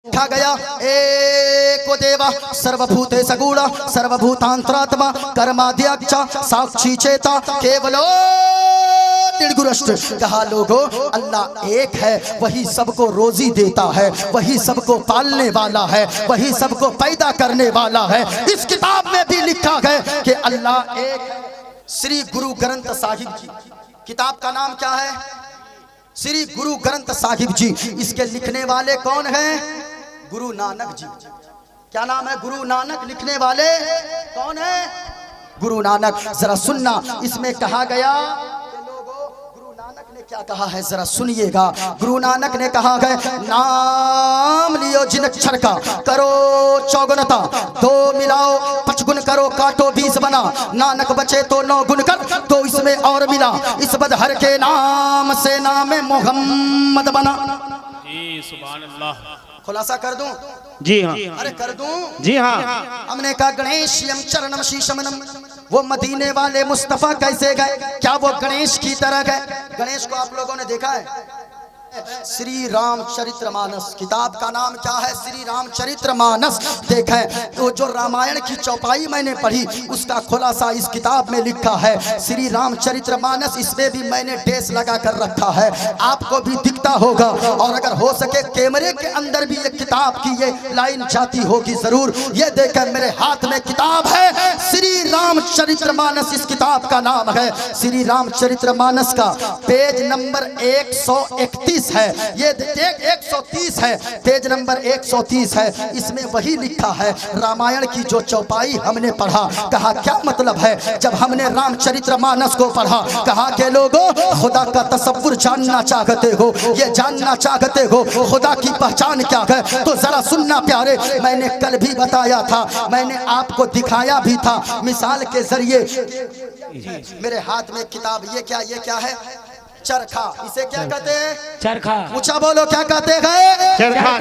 लिखा गया एको देवा सर्वभूते सगुणा सर्वभूतांतरात्मा कर्माध्यक्ष साक्षी चेता केवलो निर्गुणस्थ। कहा लोगों अल्लाह एक है, वही सबको रोजी देता है, वही सबको पालने वाला है, वही सबको पैदा करने वाला है। इस किताब में भी लिखा है कि अल्लाह एक है। श्री गुरु ग्रंथ साहिब जी, किताब का नाम क्या है? श्री गुरु ग्रंथ साहिब जी। इसके लिखने वाले कौन हैं? गुरु नानक जी। क्या नाम है? गुरु नानक। लिखने वाले कौन है? गुरु नानक। जरा सुनना, इसमें कहा गया गुरु नानक ने क्या कहा है, जरा सुनिएगा। गुरु नानक ने कहा है, नाम लियो जिन अक्षर का, करो चौगुनता, दो मिलाओ पचगुन करो, काटो 20 बना, नानक बचे तो 9 गुण कर, तो इसमें और मिला, इस बदहर के नाम से नाम मोहम्मद बना। सुभान अल्लाह। खुलासा कर दूं? जी हाँ। अरे कर दूं? जी हाँ। हमने कहा गणेशयम चरणम शीशमनम। वो मदीने वाले मुस्तफा कैसे गए? क्या वो गणेश की तरह गए? गणेश को आप लोगों ने देखा है? श्री रामचरितमानस। किताब का नाम क्या है? श्री रामचरितमानस। देखें तो जो रामायण की चौपाई मैंने पढ़ी उसका खुलासा इस किताब में लिखा है, श्री रामचरितमानस। इसमें भी मैंने डेस लगा कर रखा है, आपको भी दिखता होगा। और अगर हो सके कैमरे के अंदर भी ये किताब की ये लाइन जाती होगी जरूर। ये देखें मेरे हाथ में किताब है, श्री रामचरितमानस इस किताब का नाम है। श्री रामचरितमानस का पेज नंबर 131 है, ये 130 है, पेज नंबर 130 है। इसमें वही लिखा है रामायण की जो चौपाई हमने पढ़ा। कहा क्या मतलब है? जब हमने रामचरितमानस को पढ़ा, कहा के लोगों खुदा का तसव्वुर जानना चाहते हो, ये जानना चाहते हो खुदा की पहचान क्या है, तो जरा सुनना प्यारे। मैंने कल भी बताया था, मैंने आपको दिखाया भी था मिसाल के जरिए। मेरे हाथ में किताब, ये क्या है? चरखा। इसे क्या कहते हैं? चरखा। ऊंचा बोलो, क्या कहते हैं? चरखा।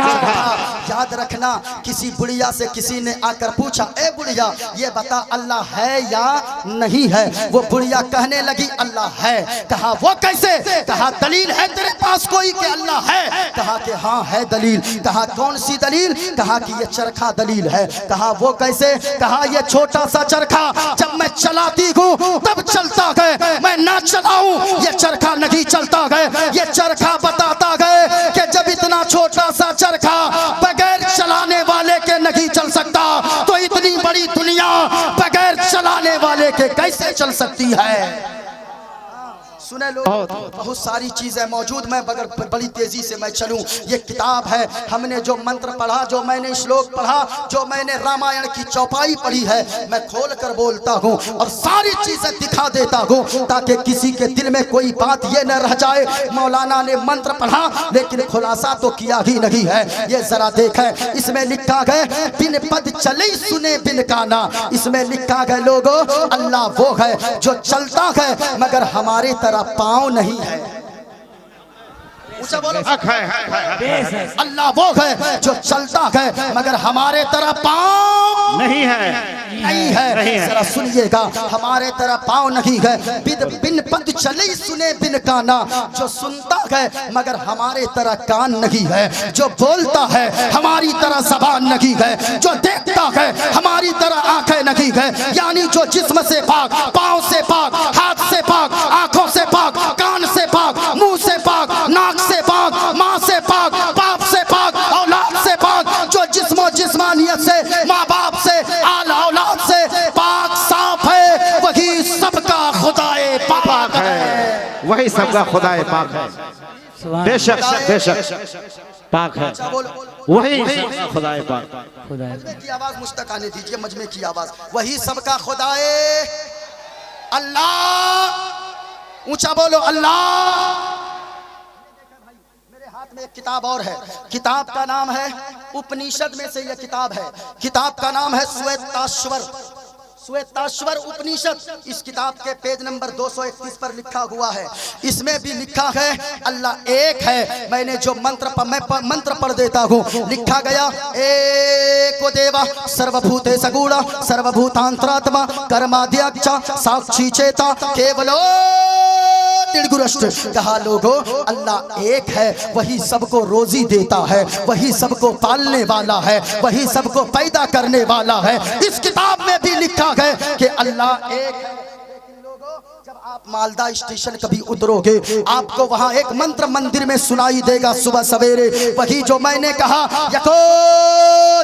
याद रखना, किसी बुढ़िया से किसी ने आकर पूछा, ए बुढ़िया ये बता अल्लाह है या नहीं है? वो बुढ़िया कहने लगी अल्लाह है। कहा वो कैसे? कहा दलील है तेरे पास कोई कि अल्लाह है? कहा कि हाँ है दलील। कहा कौन सी दलील? कहा कि ये चरखा दलील है। कहा वो कैसे? कहा ये छोटा सा चरखा जब मैं चलाती हूँ तब चलता है, मैं ना चलाऊं ये चरखा नहीं चलता गए। ये चरखा बताता गए कि जब इतना छोटा सा चरखा बगैर चलाने वाले के नहीं चल सकता, तो इतनी बड़ी दुनिया बगैर चलाने वाले के कैसे चल सकती है? सुने लो, बहुत सारी चीजें मौजूद। मैं बगैर बड़ी तेजी से मैं चलूं, ये किताब है। हमने जो मंत्र पढ़ा, जो मैंने श्लोक पढ़ा, जो मैंने रामायण की चौपाई पढ़ी है, मैं खोल कर बोलता हूँ और सारी चीजें दिखा देता हूँ ताकि किसी के दिल में कोई बात ये न रह जाए मौलाना ने मंत्र पढ़ा लेकिन खुलासा तो किया ही नहीं है। ये जरा देखें, इसमें लिखा है बिन पद चले सुने बिन काना। इसमें लिखा है लोगों अल्लाह वो है जो चलता है मगर हमारे तरह पाँव नहीं है। अल्लाह वो है जो चलता है मगर हमारे तरह पाँव नहीं है। जरा सुनिएगा, हमारे तरह पाँव नहीं है। बिन पद चले सुने बिन काना। जो सुनता है मगर हमारे तरह कान नहीं है। जो बोलता है हमारी तरह ज़बान नहीं है। जो देखता है हमारी तरह आंखें नहीं है। यानी जो जिस्म से पाक, पाँव से पाक, हाथ से पाक, आंखों से पाक, कान से पाक, मुंह से पाक, नाक से पाक, माँ से पाक, बाप से पाक, औलाद से पाक, जो जिस्म जिस्मानियत से, माँ बाप से, आला औलाद से पाक साफ है, वही सबका खुदाए पाक है। वही सबका खुदाए पाक है। बेशक पाक है, वही खुदाए पाक। मजमे की आवाज मुझ तक आने दीजिए, मजमे की आवाज। वही सबका खुदाए अल्लाह। ऊंचा बोलो अल्लाह। हाथ में एक किताब और है, किताब का नाम है उपनिषद में से यह किताब है। किताब का नाम है श्वेताश्वर उपनिषद। इस किताब के पेज नंबर 231 पर लिखा हुआ है। इसमें भी लिखा है अल्लाह एक है। मैंने जो मंत्र पढ़ देता हूँ, लिखा गया एको देवा सर्वभूते सगुणा सर्वभूतांतरात्मा कर्माध्यक्ष साक्षी चेता केवलो तिड़गुरष्ट। कहा लोगों, अल्लाह एक है, वही सबको रोजी देता है, वही सबको पालने वाला है, वही सबको पैदा करने वाला है। इस किताब में भी लिखा है कि अल्लाह एक है। जब आप मालदा स्टेशन कभी उतरोगे, आपको वहां एक मंत्र मंदिर में सुनाई देगा सुबह सवेरे, वही जो मैंने कहा, यको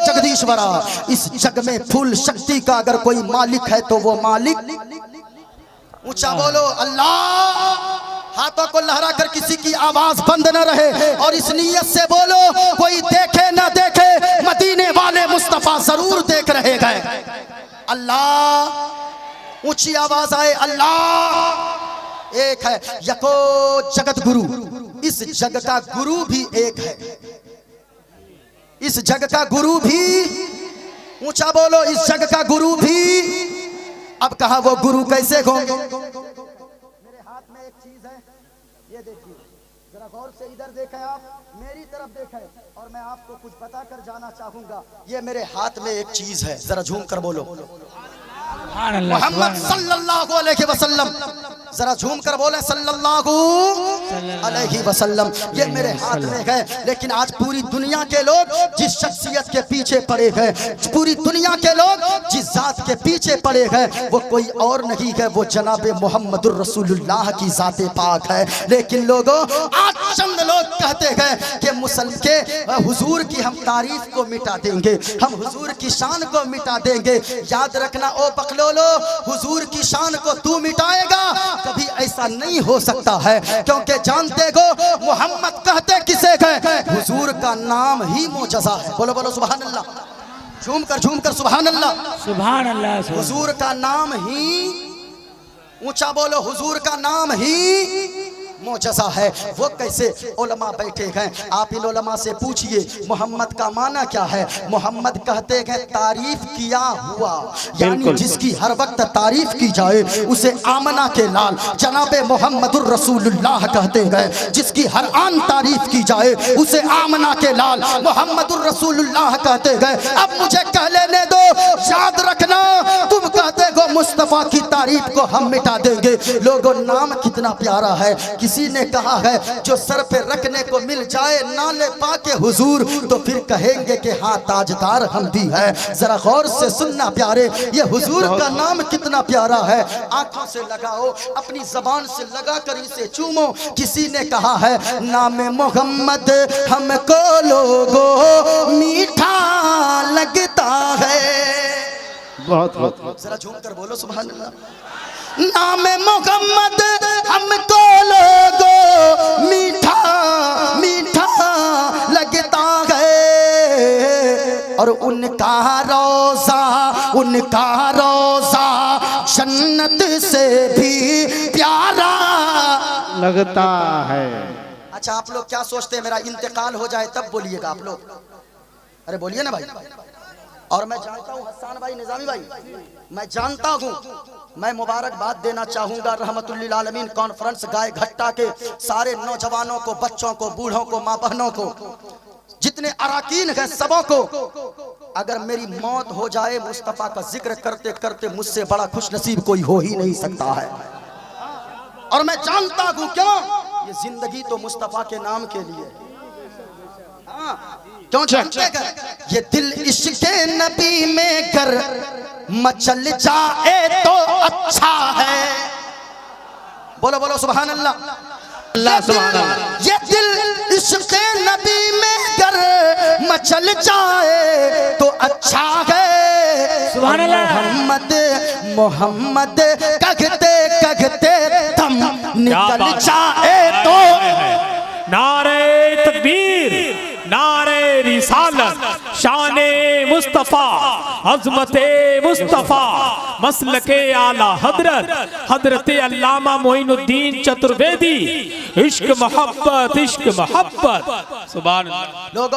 जगदीश्वरा। इस जग में फुल शक्ति का अगर कोई मालिक है तो वो मालिक, ऊंचा बोलो अल्लाह। हाथों को लहरा कर किसी की आवाज बंद न रहे और इस नीयत से बोलो, कोई देखे न देखे, मदीने वाले मुस्तफा जरूर देख रहे गए। अल्लाह, ऊंची आवाज आए, अल्लाह एक है। यको जगत गुरु, इस जग का गुरु भी एक है, इस जग का गुरु भी, ऊंचा बोलो, इस जग का गुरु भी। अब कहा वो गुरु कैसे हो? मेरे हाथ में एक चीज है, ये देखिए, जरा गौर से इधर देखें, आप मेरी तरफ देखें और मैं आपको कुछ बता कर जाना चाहूंगा। ये मेरे हाथ में एक चीज है, जरा झूम कर बोलो मोहम्मद सल्लल्लाहु अलैहि वसल्लम। जरा झूम कर बोले सल्लल्लाहु अलैहि वसल्लम। ये मेरे हाथ में है, लेकिन आज पूरी दुनिया के लोग जिस शख्सियत के पीछे पड़े हैं, पूरी दुनिया के लोग जिस जात के पीछे पड़े हैं, वो कोई और नहीं है, वो जनाबे मोहम्मदुर रसूलुल्लाह की जाते पाक है। लेकिन लोगों, आज चंद लोग कहते हैं कि मुसलमान के हुजूर की हम तारीफ को मिटा देंगे, हम हुजूर की शान को मिटा देंगे। याद रखना ओ बकलोलो, हुजूर की शान को तू मिटाएगा, कभी ऐसा नहीं हो सकता है, क्योंकि जानते हो मोहम्मद कहते किसे गए, हुजूर का नाम ही मोजज़ा है। बोलो बोलो सुभान अल्लाह, झूम कर सुभान अल्लाह, सुभान अल्लाह। हुजूर का नाम ही, ऊंचा बोलो, हुजूर का नाम ही मोजज़ा है। वो कैसे? उलमा बैठे हैं, आप इन उलमा से पूछिए मोहम्मद का माना क्या है। मोहम्मद कहते हैं तारीफ किया हुआ, यानी जिसकी हर वक्त तारीफ की जाए उसे आमना के लाल जनाबे मोहम्मदुर रसूलुल्लाह कहते हैं। जिसकी हर आन तारीफ की जाए उसे आमना के लाल मोहम्मदुर रसूलुल्लाह कहते हैं। अब मुझे कह लेने दो, याद रखना, तुम कहते हो मुस्तफा की तारीफ को हम मिटा देंगे। लोगों, नाम कितना प्यारा है। किसी ने कहा है जो सर पे रखने को मिल जाए नाले पाके हुजूर, तो फिर कहेंगे कि हाँ ताजदार हम भी है। जरा गौर से सुनना प्यारे, ये हुजूर का नाम कितना प्यारा है। आंखों से लगाओ, अपनी जबान से लगा कर इसे चूमो। किसी ने कहा है नाम मोहम्मद हमको लोगों मीठा लगता है। बहुत जरा झूम कर बोलो सुभान अल्लाह। नाम मोहम्मद हमको लोगों मीठा मीठा लगता है, और उनका रोजा जन्नत से भी प्यारा लगता है। अच्छा, आप लोग क्या सोचते हैं मेरा इंतकाल हो जाए तब बोलिएगा आप लोग? अरे बोलिए ना भाई। और मैं जानता हूँ हसन भाई, निजामी भाई, मैं जानता हूँ, मैं मुबारकबाद देना चाहूँगा रहमतुल लिल आलमीन कॉन्फ्रेंस गाय घट्टा के सारे नौजवानों को, बच्चों को, बूढ़ों को, माँ बहनों को, जितने अराकीन हैं सबों को। अगर मेरी मौत हो जाए मुस्तफ़ा का जिक्र करते करते, मुझसे बड़ा खुश नसीब कोई हो ही नहीं सकता है। और मैं जानता हूँ क्यों, ये जिंदगी तो मुस्तफ़ा के नाम के लिए। क्यों जानते हैं? ये दिल इश्क़े नबी में कर मचल जाए तो अच्छा है। बोलो बोलो सुभान अल्लाह, अल्लाह सुभान अल्लाह। ये दिल इश्क़े नबी में कर मचल जाए तो अच्छा है। सुभान अल्लाह। मोहम्मद मोहम्मद कहते कहते दम निकल जाए तो। नारे तकबीर, नारे रिसालत, शाने मुस्तफ़ा, अज़मते मुस्तफ़ा, मसलके आला हजरत, हजरत अल्लामा मोइनुद्दीन चतुर्वेदी। इश्क मोहब्बत। सुभान अल्लाह। लोग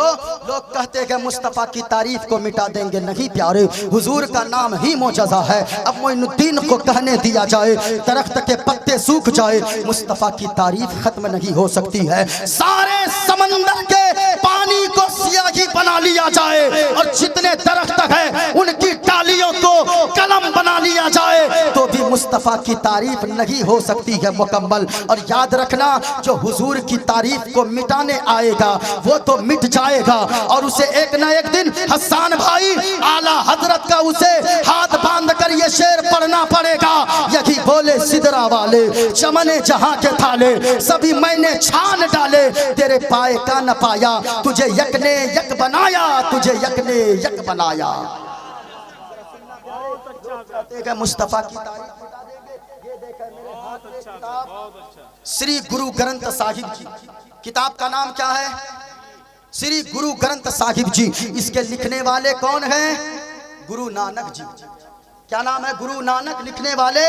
कहते हैं कि मुस्तफ़ा की तारीफ को मिटा देंगे। नहीं प्यारे, हुजूर का नाम ही मोजज़ा है। अब मोइनुद्दीन को कहने दिया जाए, दरख्त के पत्ते सूख जाए, मुस्तफ़ा की तारीफ खत्म नहीं हो सकती है। सारे समंदर के पानी को स्याही बना लिया जाए और जितने दरख्त हैं उनकी डालियों को कलम बना लिया जाए, तो भी मुस्तफ़ा की तारीफ नहीं हो सकती है मुकम्मल। और याद रखना, जो हुजूर की तारीफ को मिटाने आएगा वो तो मिट जाएगा, और उसे एक ना एक दिन हसन भाई आला हजरत का उसे हाथ बांध कर ये शेर पढ़ना पड़ेगा। यही बोले सिदरा वाले, चमने जहां के थाले, सभी मैंने छान डाले, तेरे पाए का न पाया, तुझे यक ने यक बनाया, तुझे यक ने यक बनाया। मुस्तफा की तारीफ बता देंगे। ये देखा मेरे हाथ में किताब, श्री गुरु ग्रंथ साहिब जी। किताब का नाम क्या है? श्री गुरु ग्रंथ साहिब जी। इसके लिखने वाले कौन हैं? गुरु नानक जी। क्या नाम है? गुरु नानक। लिखने वाले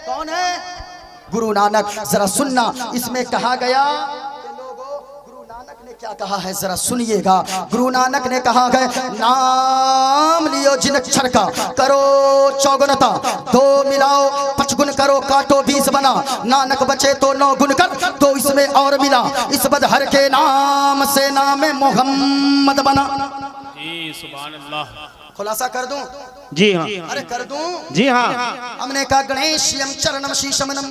कौन है? गुरु नानक। जरा सुनना, इसमें कहा गया, गुरु नानक ने क्या कहा है जरा सुनिएगा। गुरु नानक ने कहा है, नाम लियो जिन अक्षर का, करो चौगुनता, दो मिलाओ पचगुन करो, काटो 20 बना, नानक बचे तो 9 गुण कर, तो इसमें और मिला, इस बदहर के नाम से नाम मोहम्मद बना। जी सुभान अल्लाह। खुलासा कर दूं? जी हाँ। अरे कर दूं? जी हाँ। हमने कहा गणेश यम चरणम शीशमनम,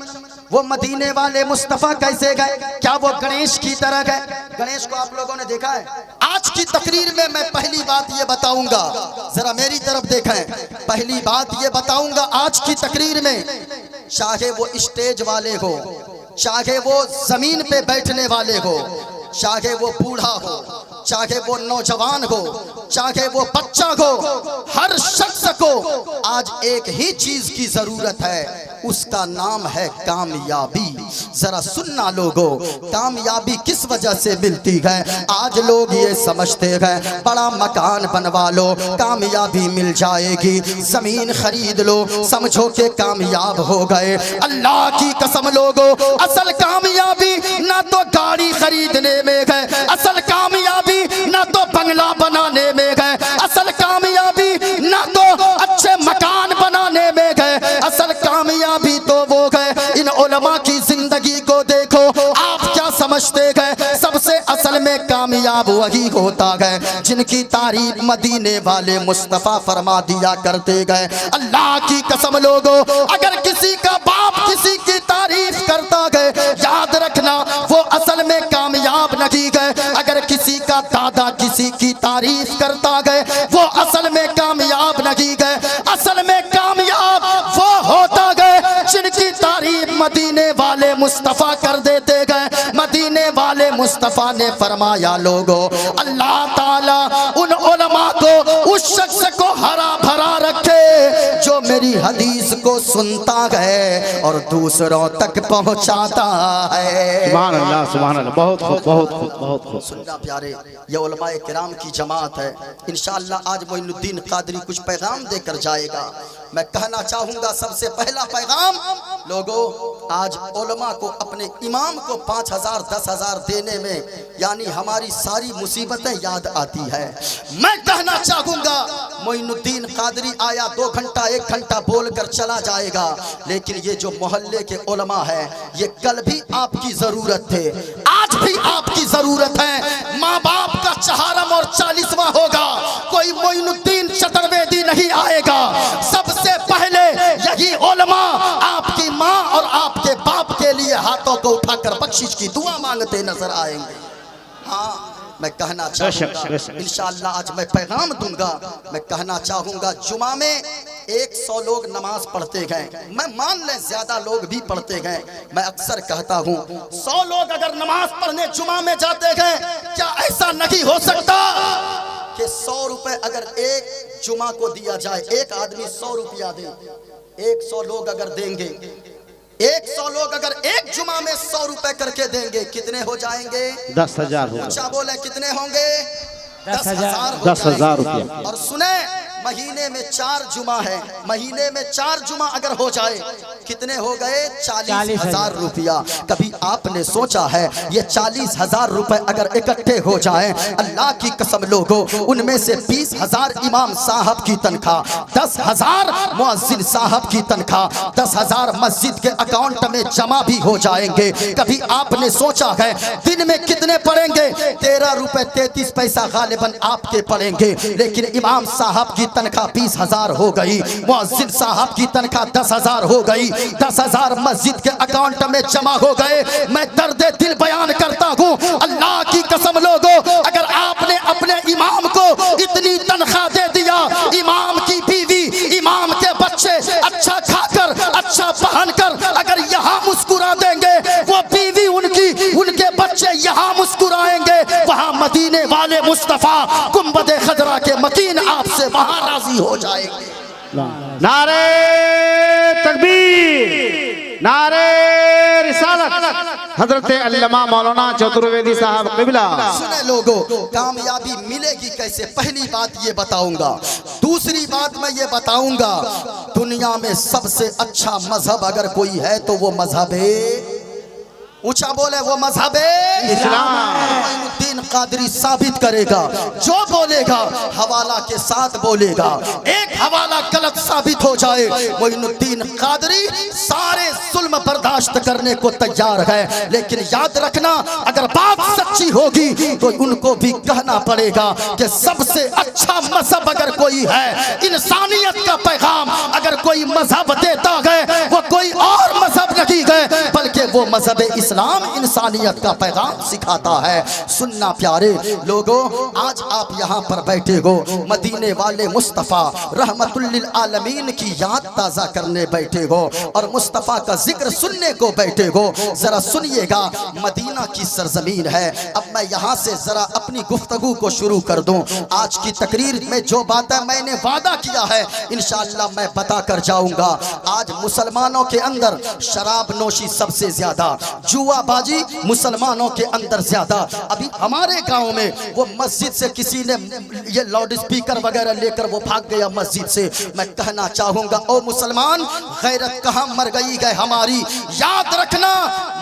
वो मदीने वाले मुस्तफा कैसे गए? क्या वो गणेश की तरह गए? गणेश को आप लोगों ने देखा है? आज की तकरीर में मैं पहली बात ये बताऊंगा, जरा मेरी तरफ देखें। पहली बात ये बताऊंगा आज की तकरीर में, चाहे वो स्टेज वाले हो, चाहे वो जमीन पे बैठने वाले हो, चाहे वो बूढ़ा हो, चाहे वो नौजवान हो, चाहे वो बच्चा हो, हर शख्स को आज एक ही चीज की जरूरत है, उसका नाम है कामयाबी। जरा सुनना लोगों, कामयाबी किस वजह से मिलती है? आज लोग ये समझते हैं बड़ा मकान बनवा लो कामयाबी मिल जाएगी, जमीन खरीद लो समझो के कामयाब हो गए। अल्लाह की कसम लोगों, असल कामयाबी ना तो गाड़ी खरीदने में है, असल कामयाबी ना तो बंगला बनाने में है, असल कामयाबी ना तो अच्छे मकान बनाने में है, असल कामयाबी तो वो है। इन उलमा की जिंदगी को देखो, आप क्या समझते हैं? सबसे असल में कामयाब वही होता है जिनकी तारीफ मदीने वाले मुस्तफा फरमा दिया करते गए। अल्लाह की कसम लोगों, अगर किसी का बाप किसी की तारीफ करता है, याद रखना वो असल में कामयाब नहीं गए। अगर किसी का दादा किसी की तारीफ करता गए, वो असल में कामयाब नहीं गए। असल में कामयाब वो होता गए जिनकी तारीफ मदीने वाले मुस्तफा कर देते गए। मदीने वाले मुस्तफा ने फरमाया लोगों, अल्लाह ताला उन उलमा को, उस शख्स को हरा भरा रखे जो मेरी हदीस को सुनता है और दूसरों तक पहुंचाता है। सुभान अल्लाह, सुभान अल्लाह। बहुत खूब, बहुत खूब, बहुत खूब। सुनना प्यारे, ये उलमाए किराम की जमात है। इंशाअल्लाह आज मोइनुद्दीन कादरी कुछ पैगाम देकर जाएगा। मैं कहना चाहूंगा सबसे पहला पैगाम लोगों, आज उलमा को अपने इमाम को 5000 10,000 देने में यानी हमारी सारी मुसीबतें याद आती है। मैं कहना चाहूंगा मोइनुद्दीन कादरी आया 2 घंटा 1 घंटा बोलकर चला जाएगा, लेकिन ये जो मोहल्ले के उलमा है ये कल भी आपकी जरूरत थे, आज भी आपकी जरूरत है। माँ बाप का चहारम और 40वां होगा, कोई मोइनुद्दीन चतुर्वेदी नहीं आएगा। सबसे पहले यही उलमा आपकी माँ और आपके बाप के लिए हाथों को उठाकर बख्शिश की दुआ मांगते नजर आएंगे। हाँ, मैं कहना चाहूँगा इंशाअल्लाह आज मैं पैगाम दूंगा। मैं कहना चाहूँगा जुमा में 100 लोग नमाज पढ़ते हैं, मैं मान लें ज्यादा लोग भी पढ़ते हैं। मैं अक्सर कहता हूँ 100 लोग अगर नमाज पढ़ने जुमा में जाते हैं, क्या ऐसा नहीं हो सकता कि 100 रुपए अगर एक जुमा को दिया जाए, एक आदमी 100 रुपया दे, 100 लोग अगर देंगे, 100 लोग अगर एक जुमा में 100 रुपए करके देंगे, कितने हो जाएंगे? 10,000 होगा। अच्छा बोले कितने होंगे? 10,000 10,000 रुपया। और सुने, महीने में 4 जुमा है, महीने में 4 जुमा अगर हो जाए कितने हो गए? 40,000 रुपया। कभी आपने सोचा है ये 40,000 रुपए अगर इकट्ठे हो जाए, अल्लाह की कसम लोगों, उनमें से 20,000 इमाम साहब की तनख्वाह, 10,000 मुअज्जिन साहब की तनख्वाह, 10,000 मस्जिद के अकाउंट में जमा भी हो जाएंगे। कभी आपने सोचा है दिन में कितने पड़ेंगे? 13 रुपए 33 पैसा गालिबन आपके पड़ेंगे, लेकिन इमाम साहब की तनख्वाह 20,000 हो गई, मुअज्जिन साहब की तनख्वाह 10,000 हो गई, 10,000 मस्जिद के अकाउंट में जमा हो गए। मैं दर्द दिल बयान करता हूँ, अल्लाह की कसम लोगों, अगर आपने अपने इमाम को इतनी तनख्वाह दे दिया, इमाम की बीवी, इमाम के बच्चे अच्छा खाकर अच्छा पहनकर अगर यहाँ मुस्कुरा देंगे, वो बीवी उनकी, उनके बच्चे यहाँ मुस्कुराएंगे, वहाँ मदीने वाले मुस्तफा गुंबदे खजरा के मकीन आपसे वहाँ राजी हो जाएंगे। नारे तकबीर, नारे रिसालत, हजरत अल्लामा मौलाना चतुर्वेदी साहब क़िबला। सुने लोगों, कामयाबी मिलेगी कैसे, पहली बात ये बताऊंगा। दूसरी बात मैं ये बताऊंगा, दुनिया में सबसे अच्छा मजहब अगर कोई है तो वो मजहब है, ऊंचा बोले, वो मजहब इस्लाम। मोइनुद्दीन कादरी साबित करेगा, जो बोलेगा हवाला के साथ बोलेगा, एक हवाला गलत साबित हो जाए, मोइनुद्दीन कादरी सारे जुल्म बर्दाश्त करने को तैयार है। लेकिन याद रखना, अगर बात सच्ची होगी तो उनको भी कहना पड़ेगा कि सबसे अच्छा मजहब अगर कोई है, इंसानियत का पैगाम अगर कोई मजहब देता है, वो कोई और मजहब नहीं है, बल्कि वो मजहब इस्लाम इंसानियत का पैगाम सिखाता है। सुनना प्यारे लोगों, आज आप यहाँ पर बैठे हो, मदीने वाले मुस्तफ़ा रहमतुल लिल आलमीन की याद ताज़ा करने बैठे हो और मुस्तफ़ा का जिक्र सुनने को बैठे हो। जरा सुनिएगा, मदीना की सरजमीन है। अब मैं यहाँ से जरा अपनी गुफ्तगू को शुरू कर दूँ। आज की तकरीर में जो बातें मैंने वादा किया है, इंशाअल्लाह मैं बता कर जाऊँगा। आज मुसलमानों के अंदर शराब नोशी सबसे ज्यादा, जुआबाजी मुसलमानों के अंदर ज्यादा। अभी हमारे गांव में वो मस्जिद से किसी ने ये लाउड स्पीकर वगैरह लेकर वो भाग गया मस्जिद से। मैं कहना चाहूंगा, ओ मुसलमान, गैरत कहाँ मर गई है हमारी। याद रखना,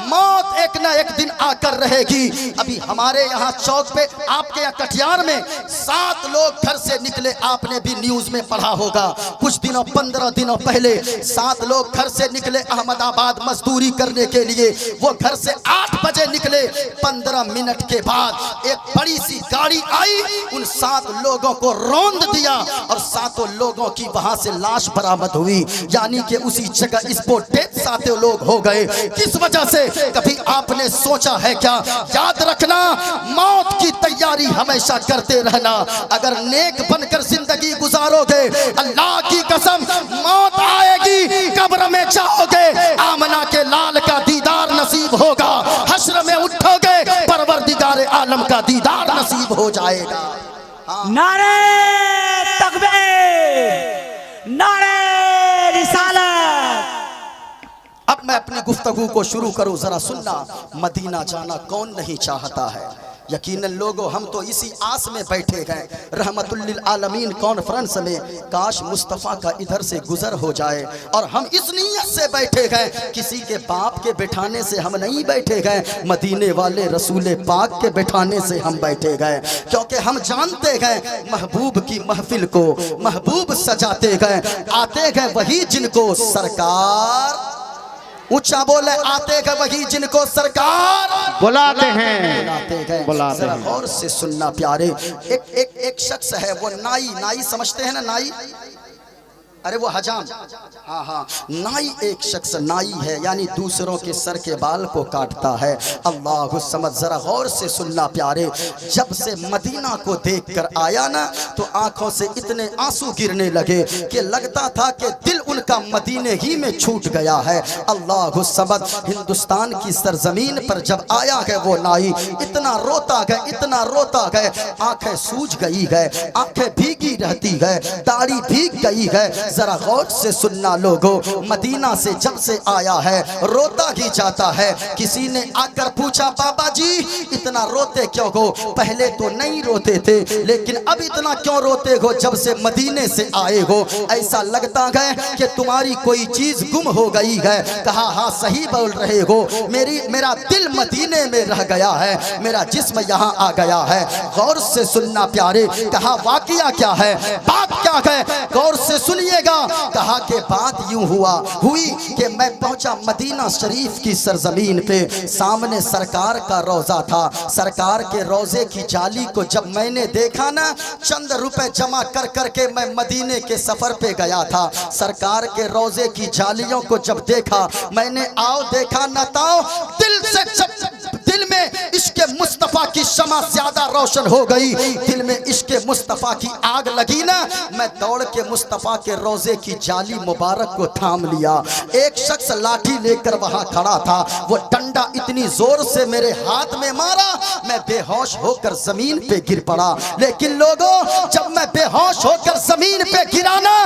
मौत एक ना एक दिन आकर रहेगी। अभी हमारे यहाँ चौक पे, आपके यहाँ कटिहार में 7 लोग घर से निकले, आपने भी न्यूज में पढ़ा होगा। कुछ दिनों 15 दिनों पहले 7 लोग घर से निकले अहमदाबाद मजदूरी करने के लिए। वो घर से 8 बजे निकले, 15 मिनट के बाद एक बड़ी सी गाड़ी आई, उन 7 लोगों को रौंद दिया और 7 लोगों की वहां से लाश बरामद हुई। यानी कि उसी जगह स्पॉट डेथ 7 लोग हो गए। किस वजह से? कभी आपने सोचा है क्या? याद रखना, मौत की तैयारी हमेशा करते रहना। अगर नेक बनकर जिंदगी गुजारोगे, अल्लाह की कसम, मौत आएगी, कब्र में जाओगे, आमना के लाल का दीदार नसीब होगा, हश्र में उठोगे, परवरदिगार आलम का दीदार नसीब हो जाएगा। नारे तकबीर, नारे रिसालत। अब मैं अपनी गुफ्तगू को शुरू करूं, जरा सुनना। मदीना जाना कौन नहीं चाहता है। यकीनन लोगों, हम तो इसी आस में बैठे गए रहमतुल लिल आलमीन कॉन्फ्रेंस में, काश मुस्तफ़ा का इधर से गुजर हो जाए। और हम इस नीयत से बैठे गए, किसी के बाप के बिठाने से हम नहीं बैठे गए, मदीने वाले रसूल पाक के बिठाने से हम बैठे गए। क्योंकि हम जानते गए महबूब की महफिल को महबूब सजाते गए, आते गए वही जिनको सरकार, ऊंचा बोले, आते गए वही जिनको सरकार बुलाते हैं, बुलाते गए। जरा गौर से सुनना प्यारे। एक शख्स है, वो नाई समझते हैं ना, नाई, अरे वो हजाम, हाँ, नाई एक शख्स नाई है, यानी दूसरों के सर के बाल को काटता है। अल्लाह समझ। जरा गौर से सुनना प्यारे, जब से मदीना को देखकर आया ना, तो आंखों से इतने आंसू गिरने लगे कि लगता था कि दिल उनका मदीने ही में छूट गया है। अल्लाह समझ। हिंदुस्तान की सरजमीन पर जब आया है वो नाई, इतना रोता गए, इतना रोता गए, आंखें सूज गई है, आंखें भीगी रहती है, दाढ़ी भीग गई है। जरा गौर से सुनना लोगों, मदीना से जब से आया है रोता ही जाता है। किसी ने आकर पूछा, बाबा जी इतना रोते क्यों हो? पहले तो नहीं रोते थे, लेकिन अब इतना क्यों रोते हो जब से मदीने से आए हो? ऐसा लगता है कि तुम्हारी कोई चीज गुम हो गई है। कहा, हाँ सही बोल रहे हो, मेरा दिल मदीने में रह गया है, मेरा जिस्म यहाँ आ गया है। गौर से सुनना प्यारे। कहा, वाकया क्या है, बात क्या है? गौर से सुनिए मिलेगा। कहा कि बात यूं हुई कि मैं पहुंचा मदीना शरीफ की सरजमीन पे, सामने सरकार का रोजा था। सरकार के रोजे की जाली को जब मैंने देखा ना, चंद रुपए जमा कर करके मैं मदीने के सफर पे गया था। सरकार के रोजे की जालियों को जब देखा मैंने, आओ देखा न ताओ, दिल में इश्क़े मुस्तफ़ा की शमा ज्यादा रोशन हो गई, दिल में इश्क़े मुस्तफ़ा की आग लगी ना। मैं दौड़ के मुस्तफ़ा के रोजे की जाली मुबारक को थाम लिया। एक शख्स लाठी लेकर वहां खड़ा था, वो डंडा इतनी जोर से मेरे हाथ में मारा, मैं बेहोश होकर जमीन पे गिर पड़ा। लेकिन लोगों, जब मैं बेहोश होकर जमीन पे गिरा ना,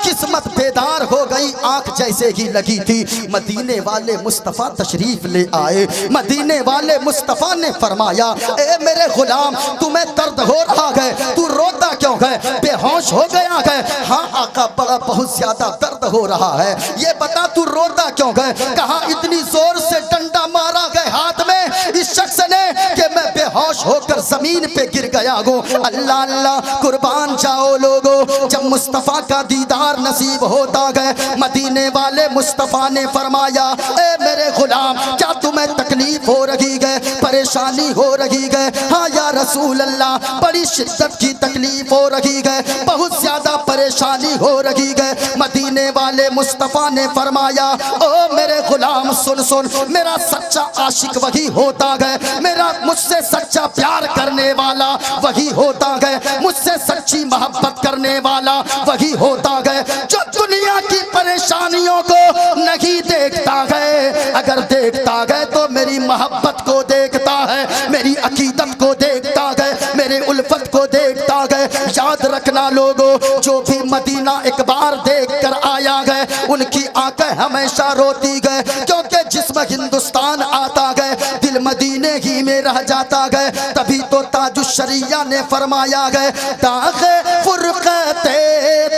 किस्मत बेदार हो गई, आंख जैसे ही लगी थी। मदीने वाले मुस्तफ़ा तशरीफ ले आए। मदीने वाले मुस्तफ़ा ने फरमाया, ए मेरे गुलाम, तुम्हें दर्द हो रहा है, तू रोता क्यों है, बेहोश हो गया है? हाँ आका, बड़ा बहुत ज्यादा दर्द हो रहा है, ये बता तू रोता क्यों है? कहा इतनी जोर से डंडा मारा गया हाथ में इस शख्स ने कि मैं बेहोश होकर जमीन पे गिर गया हूँ। अल्लाह अल्लाह, कुर्बान जाओ लोगो। जब मुस्तफ़ा का दीदार नसीब होता है, मदीने वाले मुस्तफ़ा ने फरमाया, ए मेरे गुलाम, क्या तुम्हें तकलीफ हो रही है, परेशानी हो रही है? हाँ या रसूल अल्लाह, बड़ी शिद्दत की तकलीफ हो रही है, बहुत ज्यादा परेशानी हो रही है। मदीने वाले मुस्तफ़ा ने फरमाया, ओ मेरे गुलाम सुन सुन, मेरा सच्चा आशिक वही होता है, मेरा मुझसे सच्चा प्यार करने वाला वही होता है, मुझसे सच्ची मोहब्बत करने वाला वही होता है, जो दुनिया की परेशानियों को नहीं देखता है, अगर देखता है तो मेरी मोहब्बत को देखता है, मेरी अकीदत को देखता है, मेरे उल्फत को देखता है। याद रखना लोगों, जो भी मदीना एक बार देख कर आया है, उनकी आंखें हमेशा रोती है, क्योंकि जिस्म हिंदुस्तान आता है, दिल मदीने ही में रह जाता है। तभी तो ताजुश्शरिया ने फरमाया है, दाग़े फुरक़ते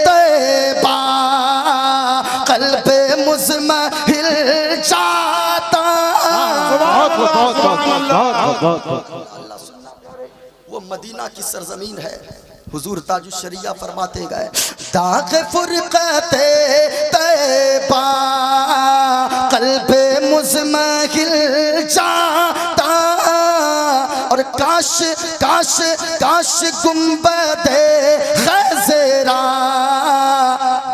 तैबा क़ल्बे मुज़महिल जाता। वो मदीना की सरजमीन है। हुजूर ताजुश्शरिया फरमाते गए, दाग़े फुरक़ते तैबा क़ल्बे मुज़महिल जाता। और काश काश काश गुंबदे ख़ज़रा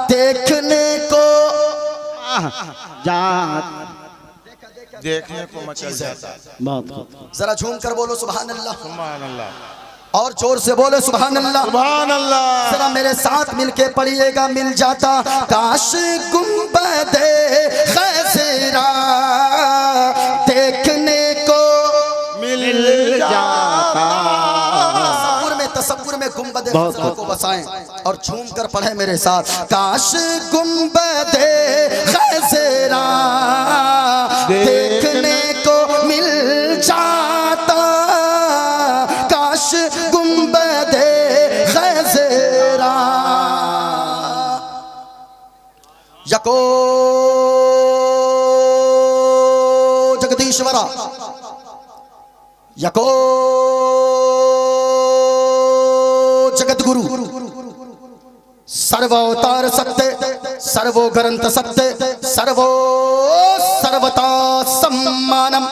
देखने को देखने को मचल जाता। जरा झूम कर बोलो सुभान अल्लाह, सुभान अल्लाह, और जोर से बोलो सुभान अल्लाह, सुभान अल्लाह। जरा मेरे साथ मिलके पढ़िएगा, मिल जाता। काश गुंबदे ख़ज़रा देखने को मिल जाता। तसव्वुर में गुंबदे ख़ज़रा को बसाएं और झूम कर पढ़े मेरे साथ। काश गुंबदे ख़ज़रा देखने को मिल जाता, काश गुंबदे ख़ज़रा। यको जगदीश्वरा, यको जगद्गुरु, सर्वोतार सत्य, सर्वो ग्रंथ सत्य, सर्वो सर्वता सम्मानम,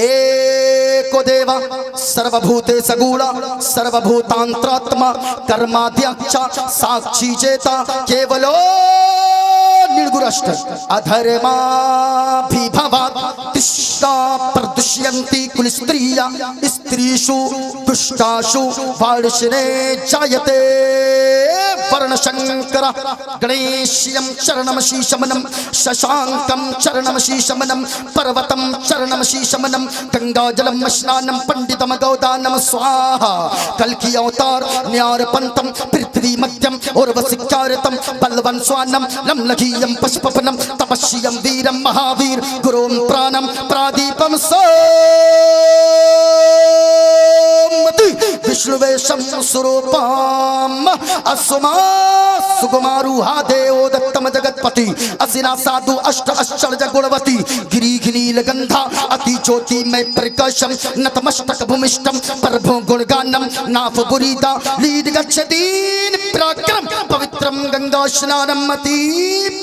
एको देवा सर्वभूते सगुणा, सर्वभूतांतरात्मा, कर्माध्यक्ष, साक्षी चेता, केवलो निर्गुणश्च, अधर्माभिभवात् तृष्णा प्रदुष्यन्ति कुलस्त्रिया, स्त्रीषु दुष्टासु वार्ष्णे जायते वर्णशंकर। गणेश्यं चरणमशीशमनं, शशांकं चरणमशीशमनं, पर्वतं चरणमशीशमनं, गंगाजलं स्नानं, पंडितम गौदानं स्वाहा। कल्कि अवतार न्यारपंतम, पृथ्वी मध्यम उर्वशिकारतम, बलवन स्वानम, लमलघीयं पशुपपनं, तपस्यं वीरं महावीर, गुरुं प्राणं प्रादीपं सोमति, विष्णुवेशं स्वरूपम् अस्मा सुकुमारू हा देवोदत्तम जगतपति असिना साधु अष्ट आश्चर्य गुणवती गिरी गिनील गंधा अति ज्योति में प्रकाशम नतमस्तक भूमिष्ठम प्रभु गुणगानम नाफ बुरीदा लीड गच्छतीन प्रक्रम पवित्रम गंगा स्नानम मति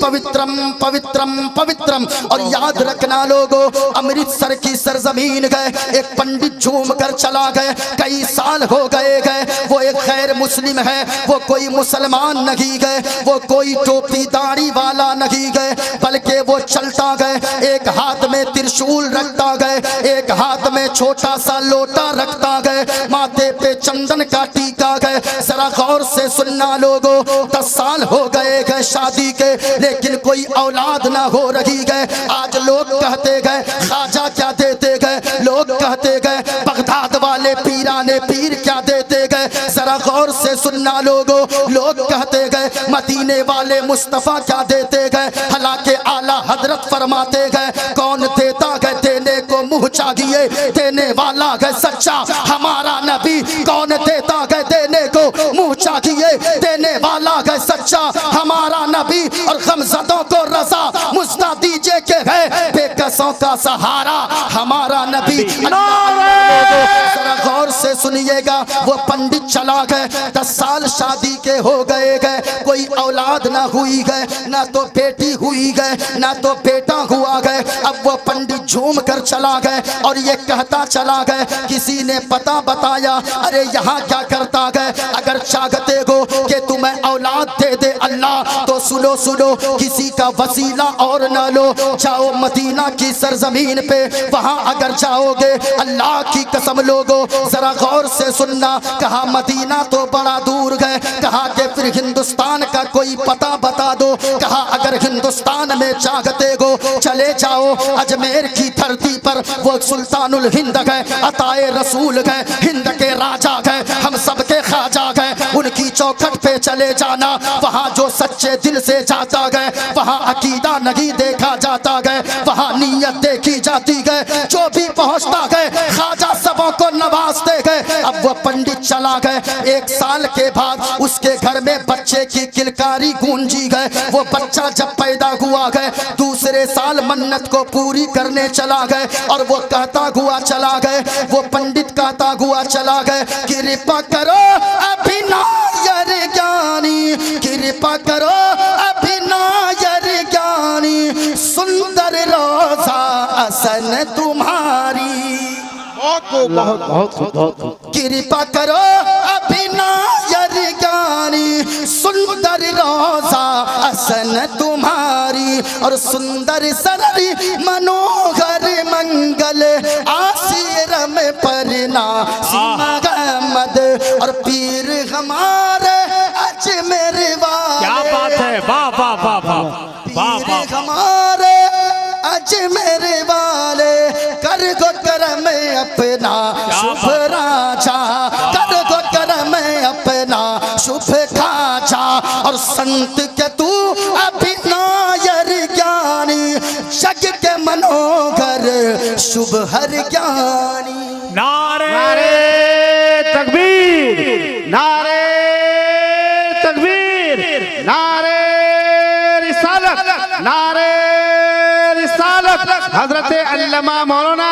पवित्रम पवित्रम पवित्रम। और याद रखना लोगों, अमृतसर की सरजमीन गए एक पंडित झूम कर चला गए, कई साल हो गए वो एक गैर मुस्लिम है, वो कोई मुसलमान नहीं गए, वो कोई टोपी दाढ़ी वाला नहीं गए, बल्कि वो चलता गए, एक हाथ में त्रिशूल रखता गए, एक हाथ में छोटा सा लोटा रखता गए, माथे पे चंदन का टीका गए। जरा गौर से सुनना लोगों, 10 साल हो गए शादी के, लेकिन कोई औलाद ना हो रही गए। आज लोग कहते गए ख्वाजा क्या देते गए, लोग कहते गए बगदाद वाले पीराने पीर क्या देते गए। जरा गौर से सुनना लोगों, लोग कहते गए मदीने वाले मुस्तफा क्या देते गए, हालांकि आला हजरत फरमाते गए कौन देता गए देने को मुँह चाहिए, देने वाला गए सच्चा हमारा नबी, कौन देता गए देने को मुँह चाहिए, देने वाला गए सच्चा हमारा नबी। और गमज़दों को रज़ा मुझदा दीजिए के है बेकसों का सहारा हमारा नबी। जरा गौर से सुनिएगा, वो पंडित चला गए, 10 साल शादी के हो गए कोई औलाद ना हुई गए, ना तो बेटी हुई गए, ना तो बेटा हुआ गए। अब वो पंडित झूम कर चला गए और ये कहता चला गए, किसी ने पता बताया अरे यहाँ क्या करता गए, अगर चाहते हो कि तुम्हें औलाद दे दे अल्लाह तो सुनो सुनो, किसी का वसीला और ना लो, जाओ मदीना की सरजमीन पे, वहाँ अगर जाओगे अल्लाह की कसम लोगो, जरा गौर से सुनना, कहा मदीना तो बड़ा दूर गए, कहा कि फिर हिंदुस्तान का कोई पता बता दो, कहा अगर हिंदुस्तान में चाहते हो चले जाओ अजमेर की धरती पर, वो सुल्तानुल हिंद गए, अताए रसूल गए, हिंद के राजा गए, हम सबके ख्वाजा गए, उनकी चौखट पे चले जाना, वहाँ जो सच्चे दिल से जाता गए, वहाँ अकीदा नहीं देखा जाता गए, वहाँ नीयत देखी जाती गए, जो भी पहुँचता गए ख्वाजा सबों को नवाजते गए। अब वो पंडित चला गए, 1 साल के बाद उसके घर में बच्चे की किलकारी गूंजी गए, वो बच्चा जब पैदा हुआ गए, दूसरे साल मन्नत को पूरी करने चला गए और वो कहता हुआ चला गए, वो पंडित कहता हुआ चला गए, कृपा करो अभिनायर ज्ञानी, कृपा करो अभिनायर ज्ञानी, सुंदर रोजा असन तुम्हारी, बहुत कृपा करो अभिनायर ज्ञानी, सुंदर रोजा असन तुम्हारी, और सुंदर सररी मनोहर मंगल आसिर में परना सिमगमद, और पीर हमारे अजमेर वाले, क्या बात है, वाह वाह वाह वाह वाह पीर वाह। हमारे अजमेर वाले, कर गो करम अपना शुभ राजा, कर गो करम अपना शुभ खाजा, और संत के तू अभिनायर ज्ञानी, जग के मनोहर शुभ हर ज्ञानी। नारे तकबीर, नारे तकबीर, नारे रिसालत, नारे रिसालत। हजरत अल्लामा मौलाना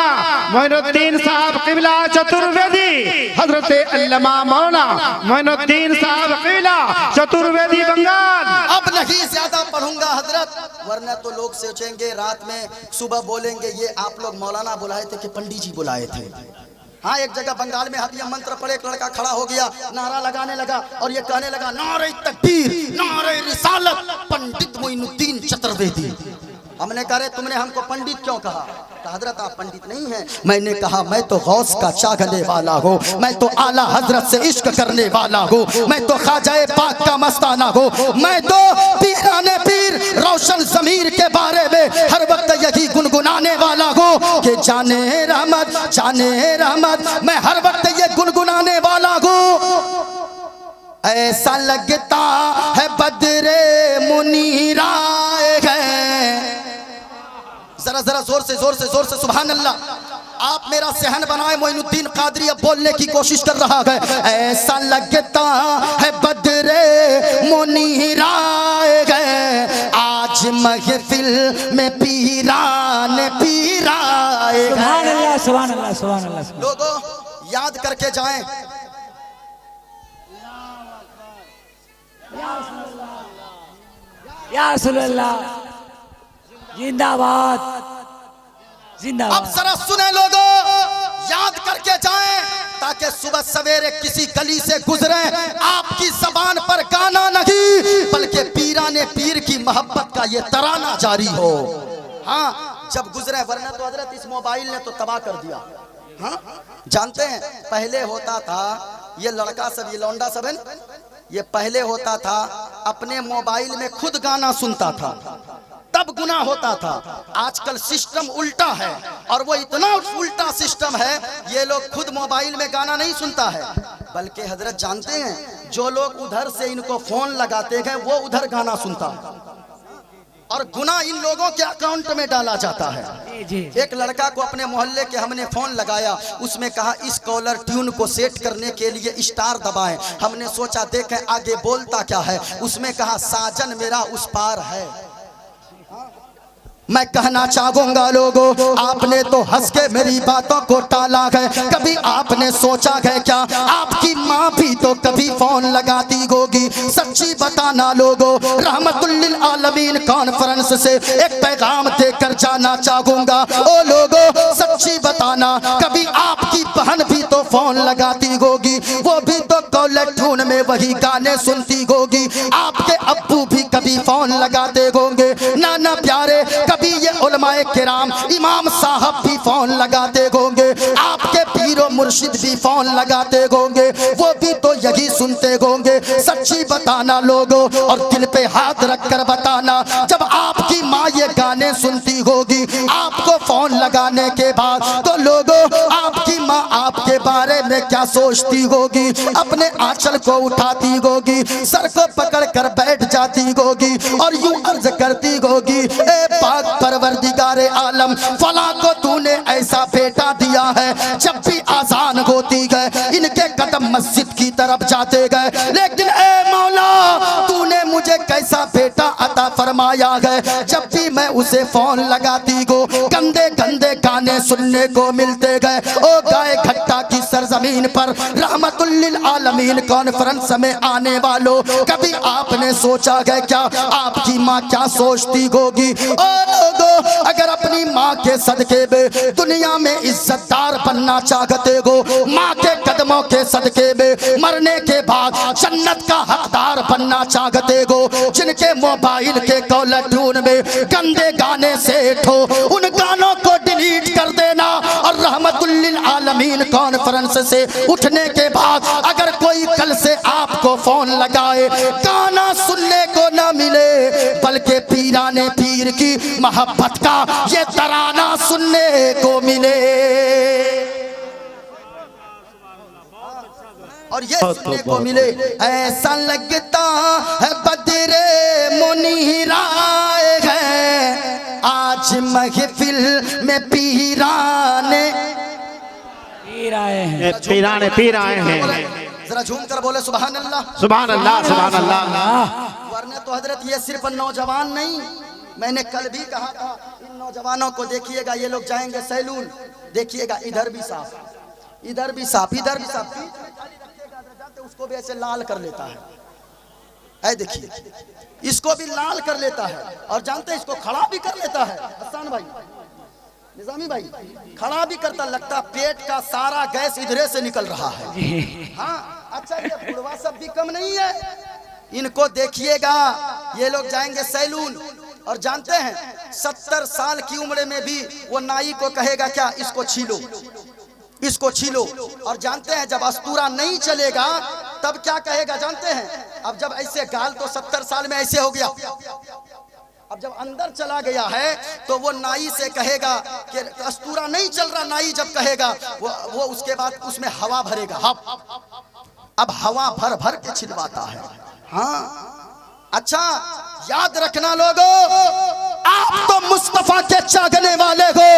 मोइनुद्दीन साहब किबला चतुर्वेदी, हजरत अल्लामा मौलाना मोइनुद्दीन साहब किबला चतुर्वेदी बंगाल। अब नहीं ज्यादा पढ़ूंगा हजरत, वरना तो लोग सोचेंगे रात में सुबह बोलेंगे ये आप लोग मौलाना बुलाए थे कि पंडित जी बुलाए थे। हाँ, एक जगह बंगाल में हदिया मंत्र पढ़े, एक लड़का खड़ा हो गया, नारा लगाने लगा और ये कहने लगा नारे तकबीर, नारे रिसालत, पंडित मोइनुद्दीन चतुर्वेदी। हमने कहा तुमने हमको पंडित क्यों कहा? हजरत आप पंडित नहीं हैं। मैंने कहा मैं तो गौस का चाहने वाला हूँ, मैं तो आला हजरत से इश्क करने वाला हूँ, मैं तो ख्वाजाए पाक का मस्ताना हूँ, मैं तो पीराने पीर रोशन ज़मीर के बारे में हर वक्त यही गुनगुनाने वाला हूँ कि जाने रहमत, मैं हर वक्त ये गुनगुनाने वाला हूँ। ऐसा लगता है बदरे मुनीरा है, जरा जरा जोर से सुभान अल्लाह। आप मेरा सहन बनाए, मोइनुद्दीन कादरी अब बोलने की कोशिश कर रहा है। ऐसा लगता है बदरे मुनीरा महफिल में पीरान पीराए सुभान अल्लाह सुभान अल्लाह सुभान अल्लाह। लोगों याद करके जाएं। या रसूलल्लाह जिंदाबाद अब जिंदाबाद। जरा सुने लोगों, याद करके जाएं ताकि सुबह सवेरे किसी गली से गुजरे आपकी जबान पर गाना नहीं बल्कि पीराने पीर की मोहब्बत का ये तराना जारी हो। हाँ जब गुजरे, वरना तो हजरत इस मोबाइल ने तो तबाह कर दिया। हाँ जानते हैं पहले होता था, ये लड़का सब ये लौंडा सब है न, ये पहले होता था अपने मोबाइल में खुद गाना सुनता था तब गुनाह होता था। आजकल सिस्टम उल्टा है और वो इतना उल्टा सिस्टम है ये लोग खुद मोबाइल में गाना नहीं सुनता है बल्कि हजरत जानते हैं जो लोग उधर से इनको फोन लगाते हैं वो उधर गाना सुनता है और गुनाह इन लोगों के अकाउंट में डाला जाता है। जी एक लड़का को अपने मोहल्ले के हमने फोन लगाया, उसमें कहा इस कॉलर ट्यून को सेट करने के लिए स्टार दबाएं। हमने सोचा देखें आगे बोलता क्या है, उसमें कहा साजन मेरा उस पार है। मैं कहना चाहूंगा लोगों, आपने तो हंस के मेरी बातों को टाला है, कभी आपने सोचा है क्या आपकी माँ भी तो कभी फोन लगाती होगी। सच्ची बताना लोगों, रहमतुल्लिल आलमीन कॉन्फ्रेंस से एक पैगाम देकर जाना चाहूंगा। ओ लोगों सच्ची बताना, कभी आपकी बहन भी तो फोन लगाती होगी, वो भी तो कॉलर ट्यून में वही गाने सुनती होगी। आपके अब्बू भी कभी फोन लगाते होंगे, नाना प्यारे कभी ये उलमाए किराम इमाम साहब भी फोन लगाते होंगे, आपके पीरो मुर्शिद भी फोन लगाते होंगे, वो भी तो यही सुनते होंगे। सच्ची बताना लोगों और दिल पे हाथ रखकर बताना, जब आपकी माँ ये गाने सुनती होगी आपको फोन लगाने के बाद, तो लोगों आपकी माँ आपके बारे में क्या सोचती होगी। अपने आंचल को उठाती होगी, सर को पकड़ कर बैठ जाती होगी और यूं अर्ज करती होगी, ए पाक परवरदिगारे आलम फला को तूने ऐसा बेटा दिया है, जब भी आजान होती है इनके कदम मस्जिद की तरफ जाते गए, लेकिन ए मौला तूने मुझे कैसा बेटा अता फरमाया है, जब भी मैं उसे फोन लगाती को गंदे गंदे गाने सुनने को मिलते गए। ओ गाय घट्टा की सरजमीन पर रहमतुल्लिल आलमीन कॉन्फ्रेंस में आने वालों, कभी आपने सोचा है क्या आपकी माँ क्या सोचती होगी। अगर अपनी माँ के सदके में दुनिया में इज्जतदार बनना चाहते हो, माँ के कदमों के सदके में मरने के बाद जन्नत का हकदार बनना चाहते हो, जिनके मोबाइल के कॉलर ट्यून में गंदे गाने सेट हो, उन गानों को डिलीट कर देना और रहमतुल्लिल आलमीन कॉन्फ्रेंस से उठने के बाद अगर कोई कल से आपको फोन लगाए गाना सुनने को ना मिले बल्कि पीराने पीर की मोहब्बत का ये तराना सुनने को मिले और ये सुनने को मिले, ऐसा लगता है बदरे मुनीराए हैं आज महफिल में पीराने पी रहे हैं। पीराने पी रहे हैं। जरा झूम कर बोले सुभान अल्लाह सुभान अल्लाह सुभान अल्लाह। वरना तो हजरत ये सिर्फ नौजवान नहीं, मैंने कल भी कहा था इन नौजवानों को देखिएगा, ये लोग जाएंगे सैलून, देखिएगा इधर भी साफ इधर भी साफ इधर भी साफ, उसको भी ऐसे लाल कर लेता है, ऐ देखिए इसको भी लाल कर लेता है और जानते हैं इसको खड़ा भी कर लेता है। हसन भाई निजामी भाई खड़ा भी करता, लगता पेट का सारा गैस इधरे से निकल रहा है। हाँ अच्छा ये बुढ़वा सब भी कम नहीं है, इनको देखिएगा ये लोग जाएंगे सैलून और जानते हैं 70 साल की उम्र में भी वो नाई को कहेगा क्या इसको छीलो इसको छीलो, और जानते हैं जब अस्तूरा नहीं चलेगा तब क्या कहेगा जानते हैं, अब जब ऐसे गाल तो 70 साल में ऐसे हो गया, अब जब अंदर चला गया है तो वो नाई से कहेगा कि अस्तूरा नहीं चल रहा, नाई जब कहेगा वो उसके बाद उसमें हवा भरेगा, अब हवा भर भर के छिलवाता है। हाँ अच्छा याद रखना लोगों, आप तो मुस्तफा के चाहने वाले हो,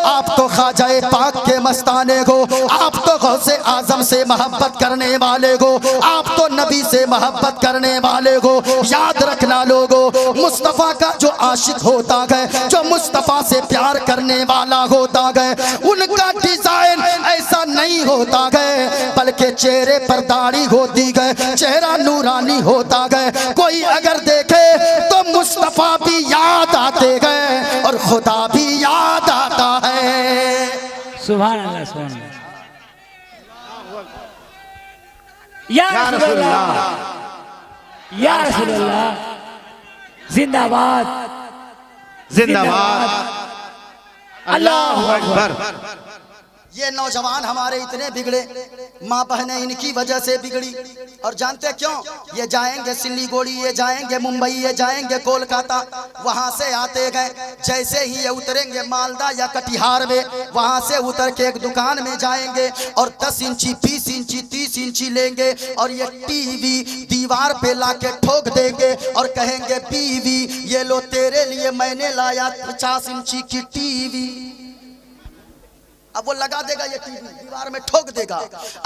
आप तो ख्वाजाए पाक के मस्ताने हो, आप तो गौसे आजम से मोहब्बत करने वाले हो, आप तो नबी से मोहब्बत करने वाले हो। याद रखना लोगों, मुस्तफा का जो आशिक होता है, जो मुस्तफा से प्यार करने वाला होता है, उनका डिजाइन ऐसा नहीं होता है, बल्कि चेहरे पर दाढ़ी होती है, चेहरा नूरानी होता है। कोई अगर देखे तो मुस्तफा भी याद आते हैं और खुदा भी याद आता है। सुभान अल्लाह, सुभान अल्लाह। या रसूल अल्लाह, या रसूल अल्लाह, जिंदाबाद जिंदाबाद, अल्लाहु अकबर। ये नौजवान हमारे इतने बिगड़े, माँ बहनें इनकी वजह से बिगड़ी। और जानते क्यों? ये जाएंगे सिल्लीगुड़ी, ये जाएंगे मुंबई, ये जाएंगे कोलकाता, वहाँ से आते गए, जैसे ही ये उतरेंगे मालदा या कटिहार में, वहाँ से उतर के एक दुकान में जाएंगे और 10 इंची 20 इंची 30 इंची लेंगे और ये टीवी दीवार पे लाके ठोक देंगे और कहेंगे बीवी ये लो तेरे लिए मैंने लाया 50 इंची की टीवी। अब वो लगा देगा, ये टीवी दीवार में ठोक देगा।